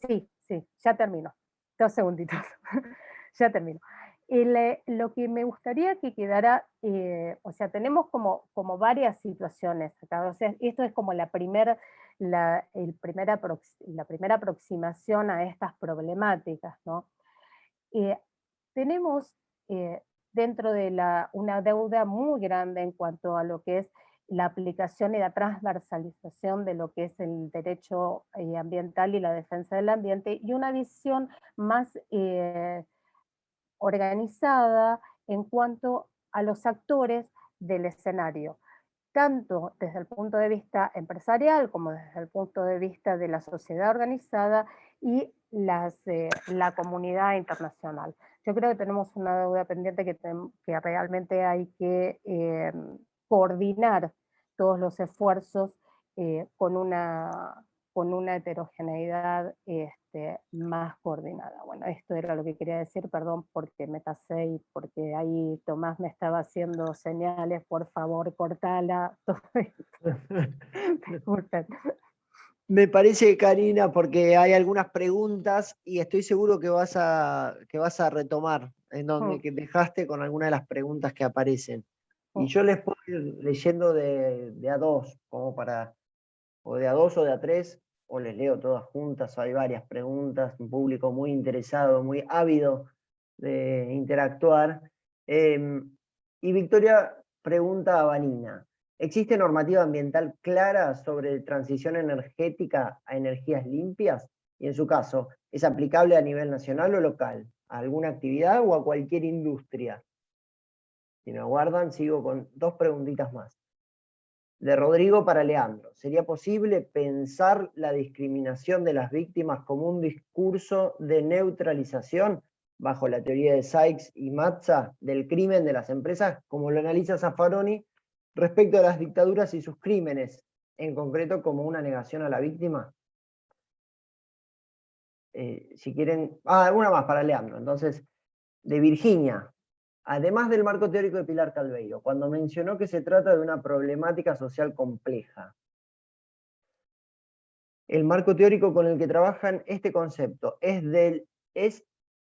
Sí, ya termino. 2 segunditos. Ya termino. Lo que me gustaría que quedara, o sea, tenemos como varias situaciones acá, o sea, esto es como la primera aproximación a estas problemáticas, ¿no? Tenemos dentro de una deuda muy grande en cuanto a lo que es la aplicación y la transversalización de lo que es el derecho ambiental y la defensa del ambiente, y una visión más organizada en cuanto a los actores del escenario, tanto desde el punto de vista empresarial como desde el punto de vista de la sociedad organizada y la comunidad internacional. Yo creo que tenemos una deuda pendiente que realmente hay que coordinar todos los esfuerzos con una heterogeneidad más coordinada. Bueno, esto era lo que quería decir, perdón porque me pasé y porque ahí Tomás me estaba haciendo señales, por favor, cortala, todo esto. Disculpen. Me parece, Karina, porque hay algunas preguntas y estoy seguro que vas a retomar en donde que dejaste con algunas de las preguntas que aparecen. Y yo les puedo ir leyendo de a dos, como para, o de a dos o de a tres, o les leo todas juntas. Hay varias preguntas, un público muy interesado, muy ávido de interactuar. Y Victoria pregunta a Vanina: ¿existe normativa ambiental clara sobre transición energética a energías limpias? Y en su caso, ¿es aplicable a nivel nacional o local? ¿A alguna actividad o a cualquier industria? Si me aguardan, sigo con 2 preguntitas más. De Rodrigo para Leandro: ¿sería posible pensar la discriminación de las víctimas como un discurso de neutralización bajo la teoría de Sykes y Mazza del crimen de las empresas, como lo analiza Zaffaroni respecto a las dictaduras y sus crímenes, en concreto como una negación a la víctima? Si quieren... una más para Leandro. Entonces, de Virginia: además del marco teórico de Pilar Calveiro, cuando mencionó que se trata de una problemática social compleja, el marco teórico con el que trabajan este concepto es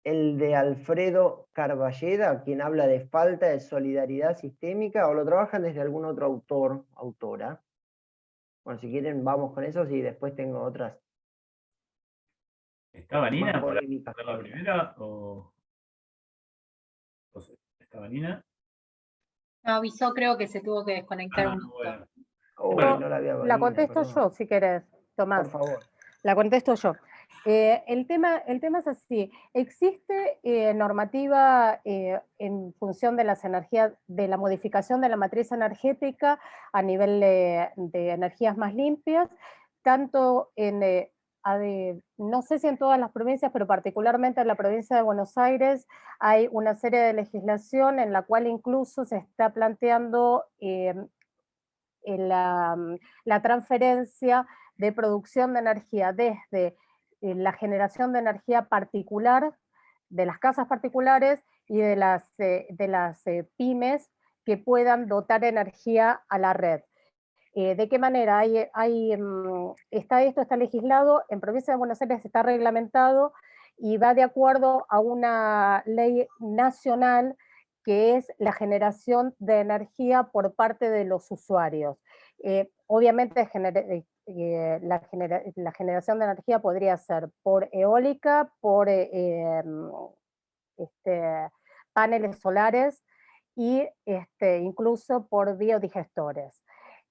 el de Alfredo Carballeda, quien habla de falta de solidaridad sistémica, o lo trabajan desde algún otro autor, autora. Bueno, si quieren vamos con eso y después tengo otras. ¿Está Vanina más para polémicas. la primera o está Vanina? No, avisó, creo que se tuvo que desconectar un Bueno. No la había La Vanina, contesto perdón. yo, si querés, Tomás. Por favor. La contesto yo. El tema es así: existe normativa en función de las energías, de la modificación de la matriz energética a nivel de energías más limpias, tanto en no sé si en todas las provincias, pero particularmente en la provincia de Buenos Aires, hay una serie de legislación en la cual incluso se está planteando la transferencia de producción de energía desde la generación de energía particular, de las casas particulares y de las pymes que puedan dotar energía a la red. ¿De qué manera? Está legislado, en provincia de Buenos Aires está reglamentado y va de acuerdo a una ley nacional que es la generación de energía por parte de los usuarios. Obviamente la generación de energía podría ser por eólica, por paneles solares y incluso por biodigestores.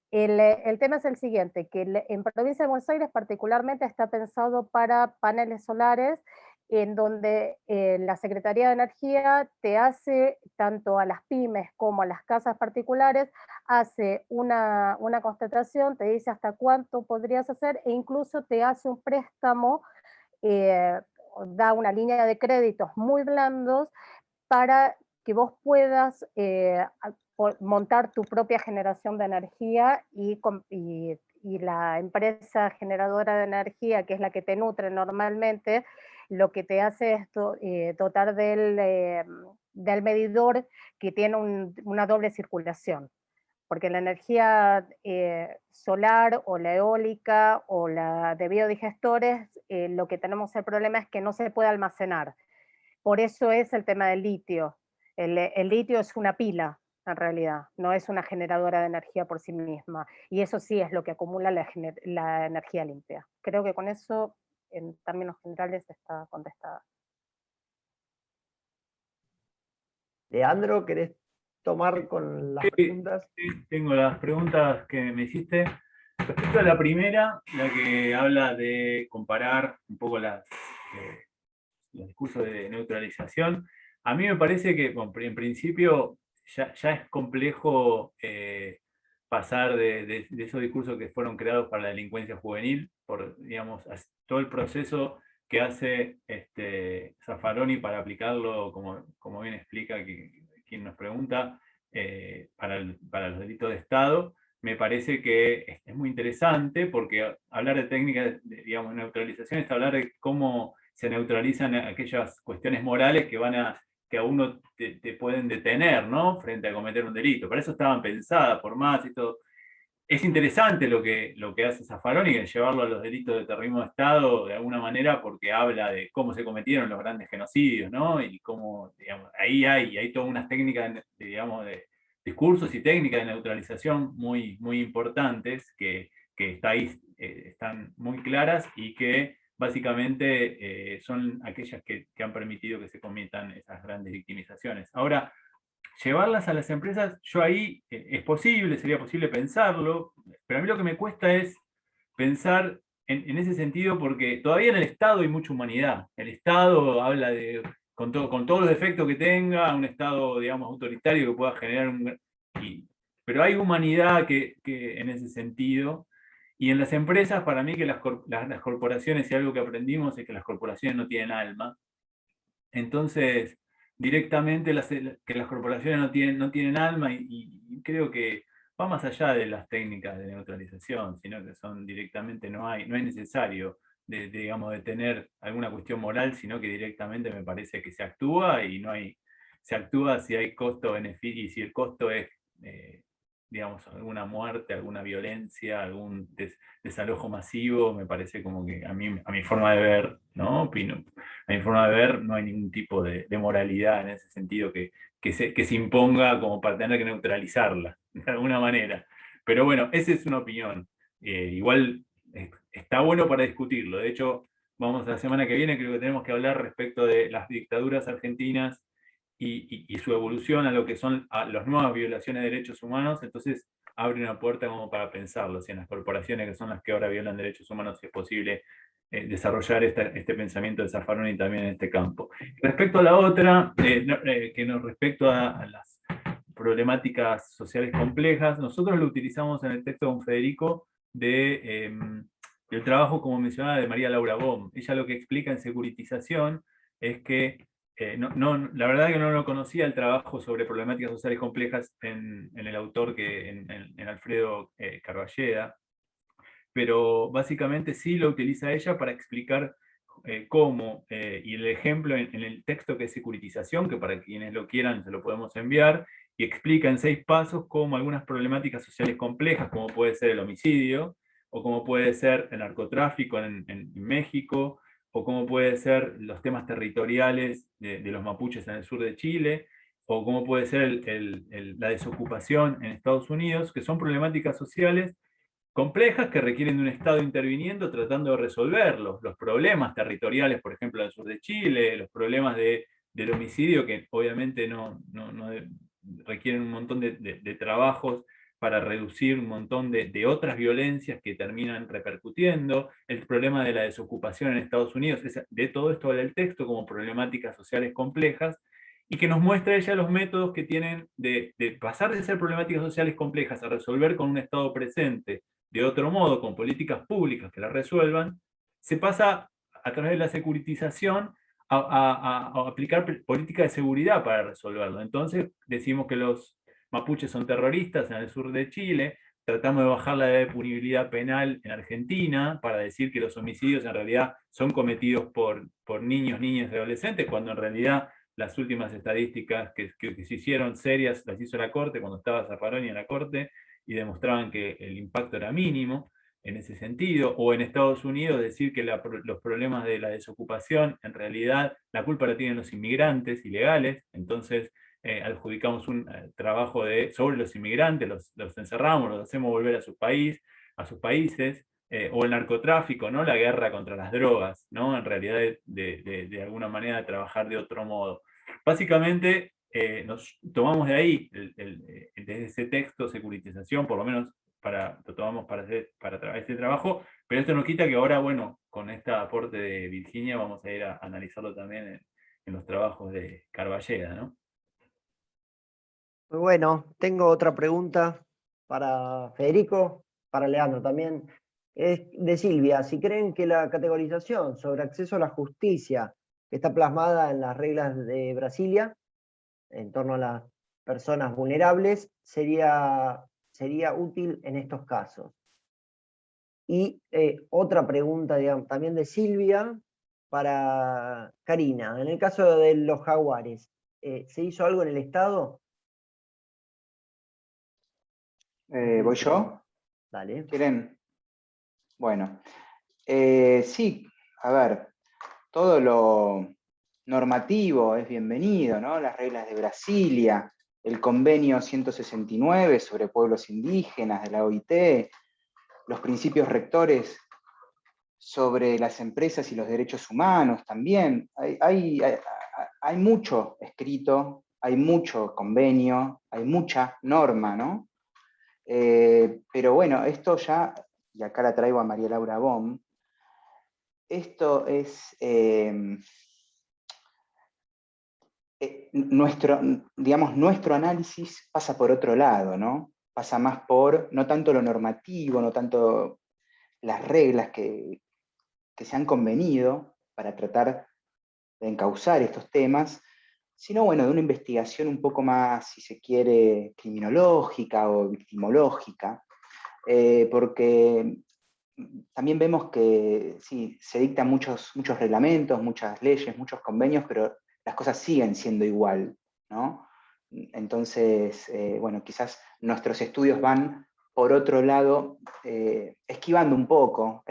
El tema es el siguiente, que en provincia de Buenos Aires particularmente está pensado para paneles solares, en donde la Secretaría de Energía te hace, tanto a las pymes como a las casas particulares, hace una constatación, te dice hasta cuánto podrías hacer, e incluso te hace un préstamo, da una línea de créditos muy blandos para que vos puedas montar tu propia generación de energía y la empresa generadora de energía, que es la que te nutre normalmente, lo que te hace es dotar del medidor que tiene una doble circulación. Porque la energía solar o la eólica o la de biodigestores, lo que tenemos el problema es que no se puede almacenar. Por eso es el tema del litio. El litio es una pila, en realidad, no es una generadora de energía por sí misma. Y eso sí es lo que acumula la energía limpia. Creo que con eso, en términos generales, está contestada. Leandro, ¿querés tomar con las preguntas? Sí, tengo las preguntas que me hiciste. Respecto a la primera, la que habla de comparar un poco los discursos de neutralización, a mí me parece que en principio ya es complejo pasar de esos discursos que fueron creados para la delincuencia juvenil, por, digamos, todo el proceso que hace Zaffaroni para aplicarlo, como bien explica quien nos pregunta, para los delitos de Estado. Me parece que es muy interesante porque hablar de técnicas, digamos, de neutralización es hablar de cómo se neutralizan aquellas cuestiones morales que a uno te pueden detener, ¿no? Frente a cometer un delito. Para eso estaban pensadas, por más y todo. Es interesante lo que hace Zaffaroni, que llevarlo a los delitos de terrorismo de Estado de alguna manera, porque habla de cómo se cometieron los grandes genocidios, ¿no? Y cómo, digamos, ahí hay todas unas técnicas, digamos, de discursos y técnicas de neutralización muy, muy importantes que están muy claras y que básicamente son aquellas que han permitido que se cometan esas grandes victimizaciones. Ahora, llevarlas a las empresas, yo ahí es posible, sería posible pensarlo, pero a mí lo que me cuesta es pensar en ese sentido, porque todavía en el Estado hay mucha humanidad. El Estado habla con todos los defectos que tenga, un Estado, digamos, autoritario que pueda generar pero hay humanidad que en ese sentido. Y en las empresas, para mí que las corporaciones, y algo que aprendimos es que las corporaciones no tienen alma. Entonces, directamente que las corporaciones no tienen alma, y creo que va más allá de las técnicas de neutralización, sino que son directamente, no es necesario digamos, de tener alguna cuestión moral, sino que directamente me parece que se actúa y se actúa si hay costo-beneficio, y si el costo es, digamos, alguna muerte, alguna violencia, algún desalojo masivo, me parece como que a mi forma de ver, ¿no? Opino. A mi forma de ver, no hay ningún tipo de moralidad en ese sentido que se imponga como para tener que neutralizarla, de alguna manera. Pero bueno, esa es una opinión. Igual está bueno para discutirlo. De hecho, vamos a la semana que viene, creo que tenemos que hablar respecto de las dictaduras argentinas y su evolución a lo que son las nuevas violaciones de derechos humanos. Entonces abre una puerta como para pensarlo, si en las corporaciones que son las que ahora violan derechos humanos es posible desarrollar este pensamiento de Zaffaroni también en este campo. Respecto a la otra, respecto a las problemáticas sociales complejas, nosotros lo utilizamos en el texto con Federico de del trabajo, como mencionaba, de María Laura Bohm. Ella lo que explica en Securitización es que, la verdad que no lo conocía el trabajo sobre problemáticas sociales complejas en el autor, en Alfredo Carballeda, pero básicamente sí lo utiliza ella para explicar cómo, y el ejemplo en el texto que es Securitización, que para quienes lo quieran se lo podemos enviar, y explica en 6 pasos cómo algunas problemáticas sociales complejas, como puede ser el homicidio, o como puede ser el narcotráfico en México, o como puede ser los temas territoriales de los mapuches en el sur de Chile, o como puede ser la desocupación en Estados Unidos, que son problemáticas sociales complejas que requieren de un Estado interviniendo tratando de resolverlos. Los problemas territoriales, por ejemplo, en el sur de Chile, los problemas del homicidio, que obviamente no requieren un montón de trabajos para reducir un montón de otras violencias que terminan repercutiendo, el problema de la desocupación en Estados Unidos, de todo esto habla el texto como problemáticas sociales complejas, y que nos muestra ella los métodos que tienen de pasar de ser problemáticas sociales complejas a resolver con un Estado presente, de otro modo, con políticas públicas que la resuelvan, se pasa a través de la securitización a aplicar políticas de seguridad para resolverlo. Entonces decimos que los mapuches son terroristas en el sur de Chile, tratamos de bajar la edad de punibilidad penal en Argentina para decir que los homicidios en realidad son cometidos por niños, niñas y adolescentes, cuando en realidad las últimas estadísticas que se hicieron serias las hizo la Corte cuando estaba Zaffaroni en la Corte, y demostraban que el impacto era mínimo en ese sentido, o en Estados Unidos decir que los problemas de la desocupación, en realidad la culpa la tienen los inmigrantes ilegales, entonces adjudicamos un trabajo sobre los inmigrantes, los encerramos, los hacemos volver a su país, a sus países, o el narcotráfico, ¿no? La guerra contra las drogas, ¿no? En realidad de alguna manera trabajar de otro modo. Básicamente, nos tomamos de ahí, desde ese texto, securitización, por lo menos lo tomamos para este trabajo, pero esto no quita que ahora, bueno, con este aporte de Virginia vamos a ir a analizarlo también en los trabajos de Carballeda, ¿no? Muy bueno, tengo otra pregunta para Federico, para Leandro también. Es de Silvia. Si creen que la categorización sobre acceso a la justicia que está plasmada en las reglas de Brasilia, en torno a las personas vulnerables, sería útil en estos casos. Y otra pregunta, digamos, también de Silvia, para Karina. En el caso de los jaguares, ¿se hizo algo en el Estado? ¿Voy yo? Dale. ¿Quieren? Bueno, sí, a ver, todo lo normativo es bienvenido, ¿no? Las reglas de Brasilia, el convenio 169 sobre pueblos indígenas de la OIT, los principios rectores sobre las empresas y los derechos humanos también. Hay mucho escrito, hay mucho convenio, hay mucha norma, ¿no? Pero bueno, esto ya, y acá la traigo a María Laura Bohm, esto es nuestro análisis pasa por otro lado, ¿no? Pasa más por, no tanto lo normativo, no tanto las reglas que se han convenido para tratar de encauzar estos temas, sino, bueno, de una investigación un poco más, si se quiere, criminológica o victimológica, porque también vemos que sí, se dictan muchos reglamentos, muchas leyes, muchos convenios, pero las cosas siguen siendo igual, ¿no? Entonces, bueno, quizás nuestros estudios van por otro lado, esquivando un poco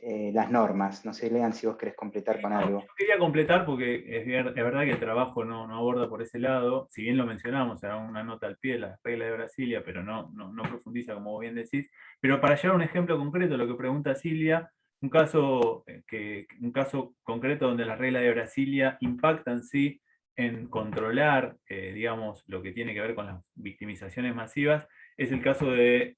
las normas. No sé, Lean, si vos querés completar con algo. Quería completar porque es verdad que el trabajo no aborda por ese lado, si bien lo mencionamos, era una nota al pie de las reglas de Brasilia, pero no profundiza, como bien decís. Pero para llevar un ejemplo concreto, lo que pregunta Silvia, un caso concreto donde las reglas de Brasilia impactan, sí, en controlar, digamos, lo que tiene que ver con las victimizaciones masivas, es el caso del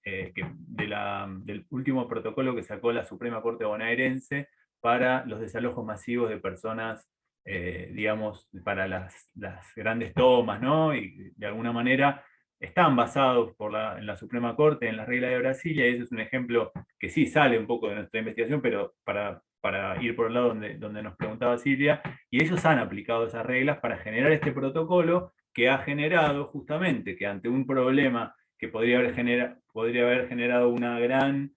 último protocolo que sacó la Suprema Corte bonaerense para los desalojos masivos de personas, digamos, para las grandes tomas, ¿no? Y de alguna manera están basados en la Suprema Corte, en las reglas de Brasilia, y ese es un ejemplo que sí sale un poco de nuestra investigación, pero para ir por el lado donde nos preguntaba Silvia, y ellos han aplicado esas reglas para generar este protocolo que ha generado justamente que ante un problema que podría haber generado una gran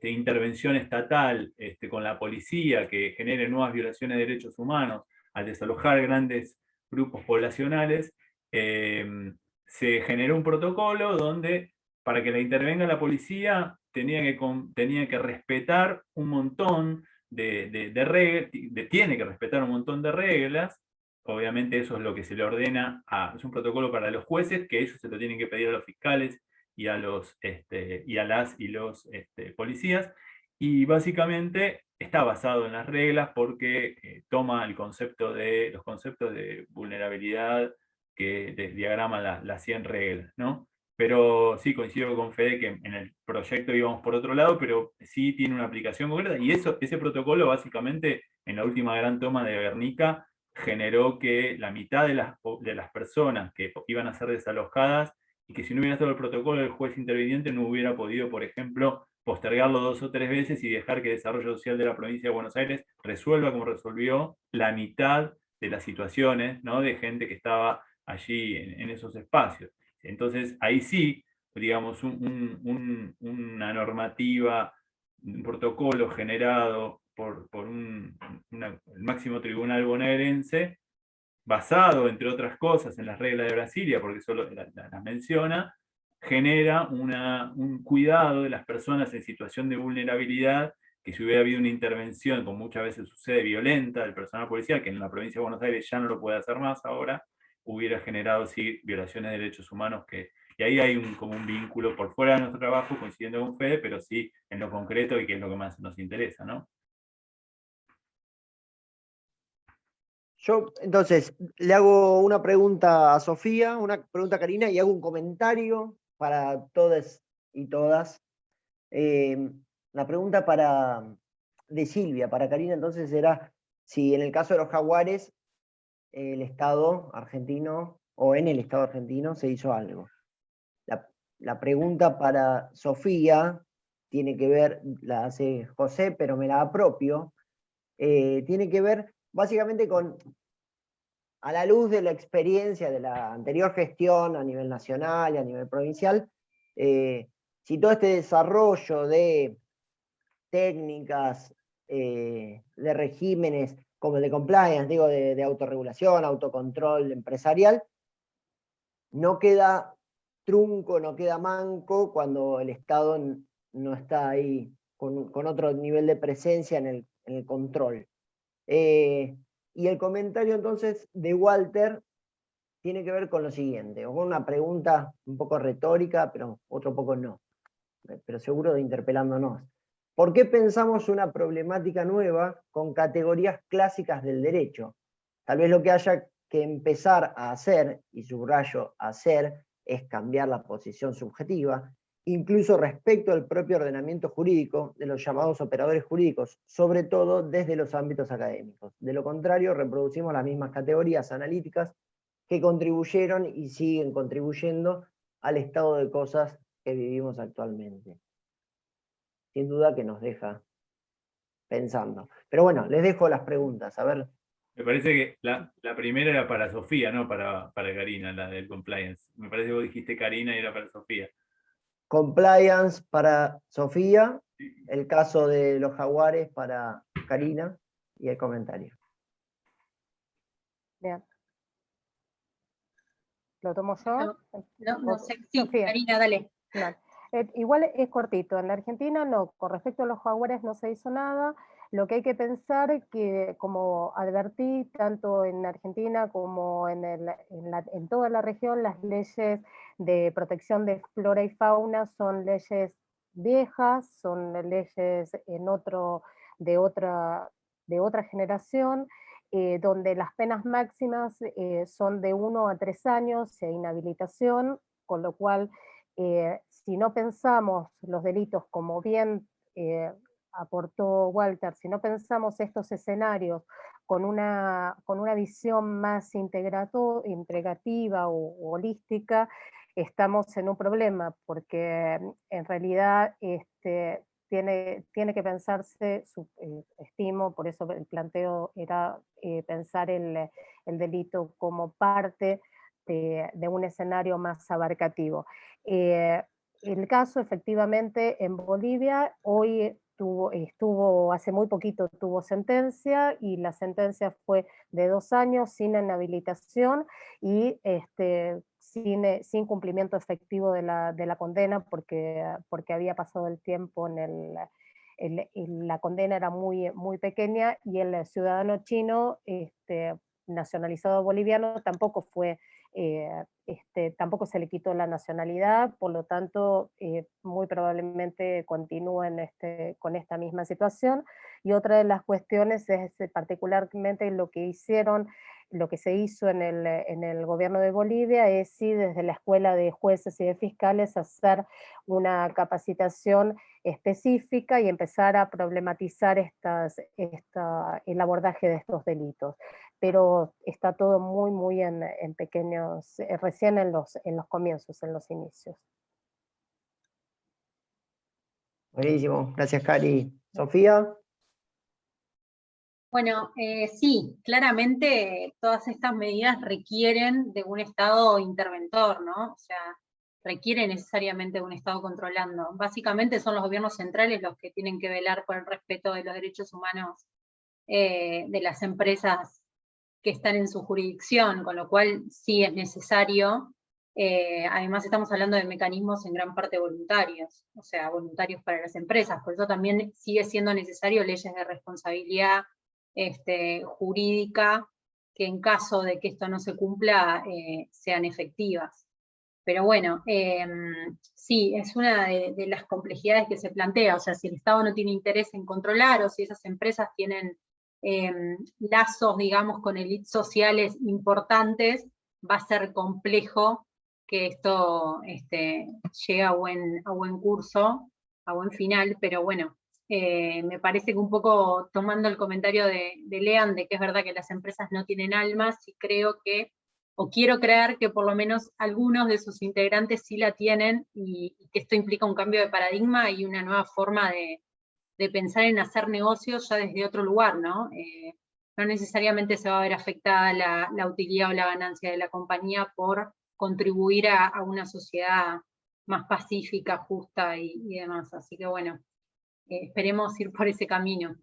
intervención estatal con la policía que genere nuevas violaciones de derechos humanos al desalojar grandes grupos poblacionales, se generó un protocolo donde para que la intervenga la policía tenía que respetar un montón de reglas, tiene que respetar un montón de reglas. Obviamente eso es lo que se le ordena, es un protocolo para los jueces, que ellos se lo tienen que pedir a los fiscales y a los policías, y básicamente está basado en las reglas porque toma los conceptos de vulnerabilidad que diagraman las 100 reglas, ¿no? Pero sí coincido con Fede que en el proyecto íbamos por otro lado, pero sí tiene una aplicación concreta, y ese protocolo básicamente en la última gran toma de Guernica generó que la mitad de las personas que iban a ser desalojadas, y que si no hubiera estado el protocolo, el juez interviniente no hubiera podido, por ejemplo, postergarlo 2 o 3 veces y dejar que el desarrollo social de la provincia de Buenos Aires resuelva como resolvió la mitad de las situaciones, ¿no?, de gente que estaba allí en esos espacios. Entonces, ahí sí, digamos, una normativa, un protocolo generado por el máximo tribunal bonaerense, basado, entre otras cosas, en las reglas de Brasilia, porque solo las menciona, genera un cuidado de las personas en situación de vulnerabilidad, que si hubiera habido una intervención, como muchas veces sucede, violenta del personal policial, que en la provincia de Buenos Aires ya no lo puede hacer más ahora, hubiera generado, sí, violaciones de derechos humanos, y ahí hay como un vínculo por fuera de nuestro trabajo, coincidiendo con Fede, pero sí en lo concreto, y que es lo que más nos interesa, ¿no? Yo, entonces, le hago una pregunta a Sofía, una pregunta a Karina, y hago un comentario para todos y todas. La pregunta de Silvia, para Karina, entonces, era si en el caso de los jaguares, el Estado argentino, o en el Estado argentino, se hizo algo. La pregunta para Sofía tiene que ver, la hace José, pero me la apropio, tiene que ver básicamente con, a la luz de la experiencia de la anterior gestión a nivel nacional y a nivel provincial, si todo este desarrollo de técnicas, de regímenes como el de compliance, digo, de autorregulación, autocontrol empresarial, no queda trunco, no queda manco cuando el Estado no está ahí con otro nivel de presencia en el control. Y el comentario entonces de Walter tiene que ver con lo siguiente, o con una pregunta un poco retórica, pero otro poco no, pero seguro de interpelándonos. ¿Por qué pensamos una problemática nueva con categorías clásicas del derecho? Tal vez lo que haya que empezar a hacer, y subrayo hacer, es cambiar la posición subjetiva, incluso respecto al propio ordenamiento jurídico de los llamados operadores jurídicos, sobre todo desde los ámbitos académicos. De lo contrario, reproducimos las mismas categorías analíticas que contribuyeron y siguen contribuyendo al estado de cosas que vivimos actualmente. Sin duda que nos deja pensando. Pero bueno, les dejo las preguntas, a ver. Me parece que la primera era para Sofía, no para Karina, la del compliance. Me parece que vos dijiste Karina y era para Sofía. Compliance para Sofía, el caso de los jaguares para Karina y el comentario. Bien. ¿Lo tomo yo? No sé, sí, Sofía. Karina, dale. Vale. Igual es cortito, en la Argentina no, con respecto a los jaguares no se hizo nada. Lo que hay que pensar es que, como advertí, tanto en Argentina como en toda la región, las leyes de protección de flora y fauna son leyes viejas, son leyes de otra generación, donde las penas máximas son de 1 a 3 años e inhabilitación, con lo cual si no pensamos los delitos, como bien aportó Walter, si no pensamos estos escenarios con una visión más integrativa o holística, estamos en un problema, porque en realidad tiene que pensarse, estimo, por eso el planteo era pensar el delito como parte de un escenario más abarcativo. El caso, efectivamente, en Bolivia, hoy hace muy poquito tuvo sentencia, y la sentencia fue de 2 años sin inhabilitación y sin cumplimiento efectivo de la condena, porque había pasado el tiempo la condena era muy, muy pequeña, y el ciudadano chino nacionalizado boliviano tampoco fue tampoco se le quitó la nacionalidad, por lo tanto, muy probablemente continúen con esta misma situación. Y otra de las cuestiones es particularmente lo que se hizo en el gobierno de Bolivia, es sí, desde la Escuela de Jueces y de Fiscales, hacer una capacitación específica y empezar a problematizar el abordaje de estos delitos. Pero está todo muy, muy en pequeños, recién en los comienzos, en los inicios. Buenísimo, gracias Cari. Sofía. Bueno, sí, claramente todas estas medidas requieren de un Estado interventor, ¿no? O sea, requiere necesariamente de un Estado controlando. Básicamente son los gobiernos centrales los que tienen que velar por el respeto de los derechos humanos de las empresas que están en su jurisdicción, con lo cual sí es necesario. Además estamos hablando de mecanismos en gran parte voluntarios, o sea, voluntarios para las empresas, por eso también sigue siendo necesario leyes de responsabilidad jurídica, que en caso de que esto no se cumpla, sean efectivas. Pero bueno, sí, es una de las complejidades que se plantea, o sea, si el Estado no tiene interés en controlar, o si esas empresas tienen lazos, digamos, con élites sociales importantes, va a ser complejo que esto llegue a buen curso, a buen final, pero bueno, me parece que un poco tomando el comentario de Lean, de que es verdad que las empresas no tienen alma, sí creo que, o quiero creer que por lo menos algunos de sus integrantes sí la tienen, y que esto implica un cambio de paradigma y una nueva forma de pensar en hacer negocios ya desde otro lugar, ¿no? No necesariamente se va a ver afectada la utilidad o la ganancia de la compañía por contribuir a una sociedad más pacífica, justa y demás. Así que bueno, esperemos ir por ese camino.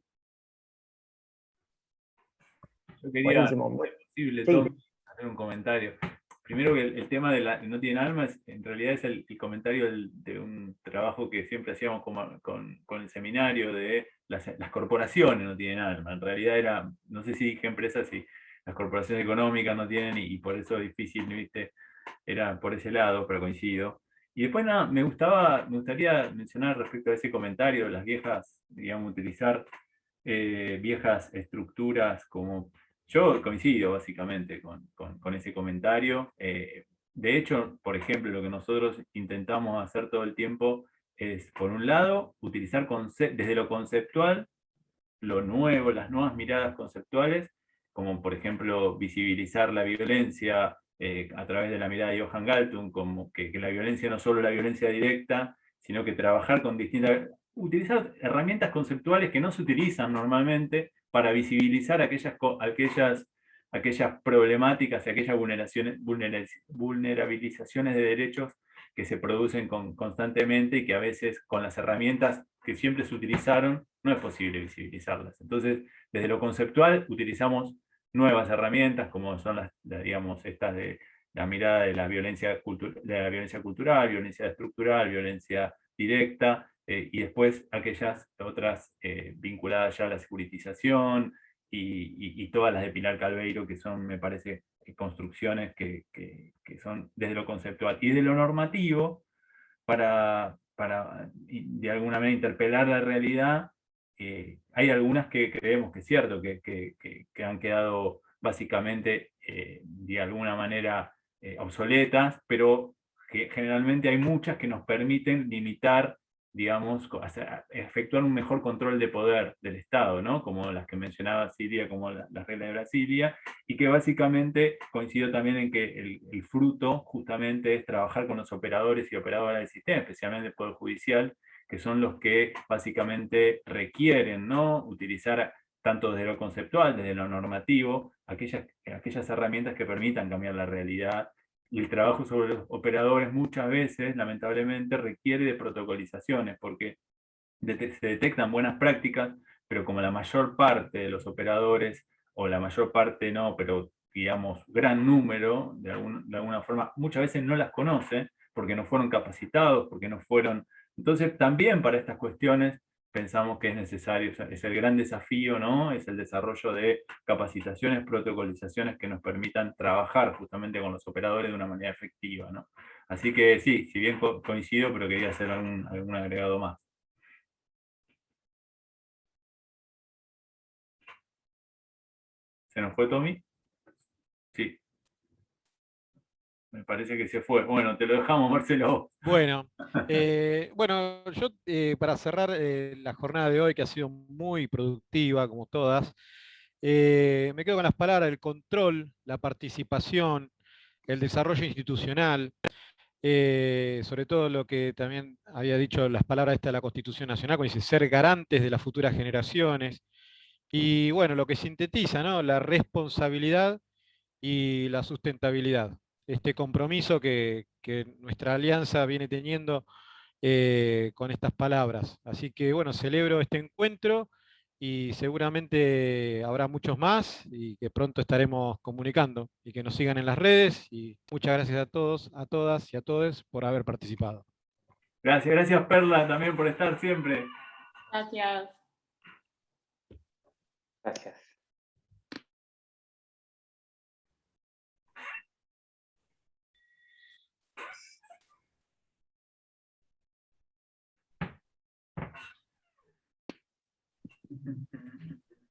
Yo quería, Buenísimo. si es posible, Sí. Tom, hacer un comentario. Primero que el tema de no tiene alma, en realidad es el comentario de un trabajo que siempre hacíamos con el seminario de las corporaciones no tienen alma. En realidad era, no sé si dije empresas, si las corporaciones económicas no tienen, y por eso es difícil, ¿viste? Era por ese lado, pero coincido. Y después nada, me gustaría mencionar respecto a ese comentario, las viejas, digamos, utilizar viejas estructuras como... Yo coincido básicamente con ese comentario. De hecho, por ejemplo, lo que nosotros intentamos hacer todo el tiempo es, por un lado, utilizar desde lo conceptual, lo nuevo, las nuevas miradas conceptuales, como por ejemplo visibilizar la violencia a través de la mirada de Johan Galtung, como que la violencia no solo la violencia directa, sino que trabajar con utilizar herramientas conceptuales que no se utilizan normalmente para visibilizar aquellas problemáticas y aquellas vulnerabilizaciones de derechos que se producen constantemente, y que a veces con las herramientas que siempre se utilizaron no es posible visibilizarlas. Entonces, desde lo conceptual utilizamos nuevas herramientas, como son digamos, estas de la mirada de la violencia cultural, violencia estructural, violencia directa, y después aquellas otras vinculadas ya a la securitización y todas las de Pilar Calveiro, que son, me parece, construcciones que son desde lo conceptual. Y de lo normativo, para de alguna manera interpelar la realidad, hay algunas que creemos que es cierto, que han quedado básicamente de alguna manera obsoletas, pero que generalmente hay muchas que nos permiten limitar digamos, efectuar un mejor control de poder del Estado, ¿no? Como las que mencionaba Silvia, como la regla de Brasilia, y que básicamente coincido también en que el fruto justamente es trabajar con los operadores y operadoras del sistema, especialmente el Poder Judicial, que son los que básicamente requieren, ¿no?, utilizar tanto desde lo conceptual, desde lo normativo, aquellas herramientas que permitan cambiar la realidad. Y el trabajo sobre los operadores muchas veces, lamentablemente, requiere de protocolizaciones, porque se detectan buenas prácticas, pero como la mayor parte de los operadores, o la mayor parte no, pero digamos gran número, de alguna forma, muchas veces no las conoce, porque no fueron capacitados, porque no fueron... Entonces, también para estas cuestiones pensamos que es necesario, o sea, es el gran desafío, ¿no? Es el desarrollo de capacitaciones, protocolizaciones que nos permitan trabajar justamente con los operadores de una manera efectiva, ¿no? Así que sí, si bien coincido, pero quería hacer algún agregado más. ¿Se nos fue Tommy? Sí. Me parece que se fue. Bueno, te lo dejamos, Marcelo. Bueno, yo para cerrar la jornada de hoy, que ha sido muy productiva, como todas, me quedo con las palabras: el control, la participación, el desarrollo institucional, sobre todo lo que también había dicho las palabras de la Constitución Nacional, cuando dice ser garantes de las futuras generaciones, y bueno, lo que sintetiza, ¿no?, la responsabilidad y la sustentabilidad. Este compromiso que nuestra alianza viene teniendo con estas palabras. Así que bueno, celebro este encuentro y seguramente habrá muchos más y que pronto estaremos comunicando, y que nos sigan en las redes, y muchas gracias a todos, a todas y a todos por haber participado. Gracias Perla también por estar siempre. Gracias. Gracias.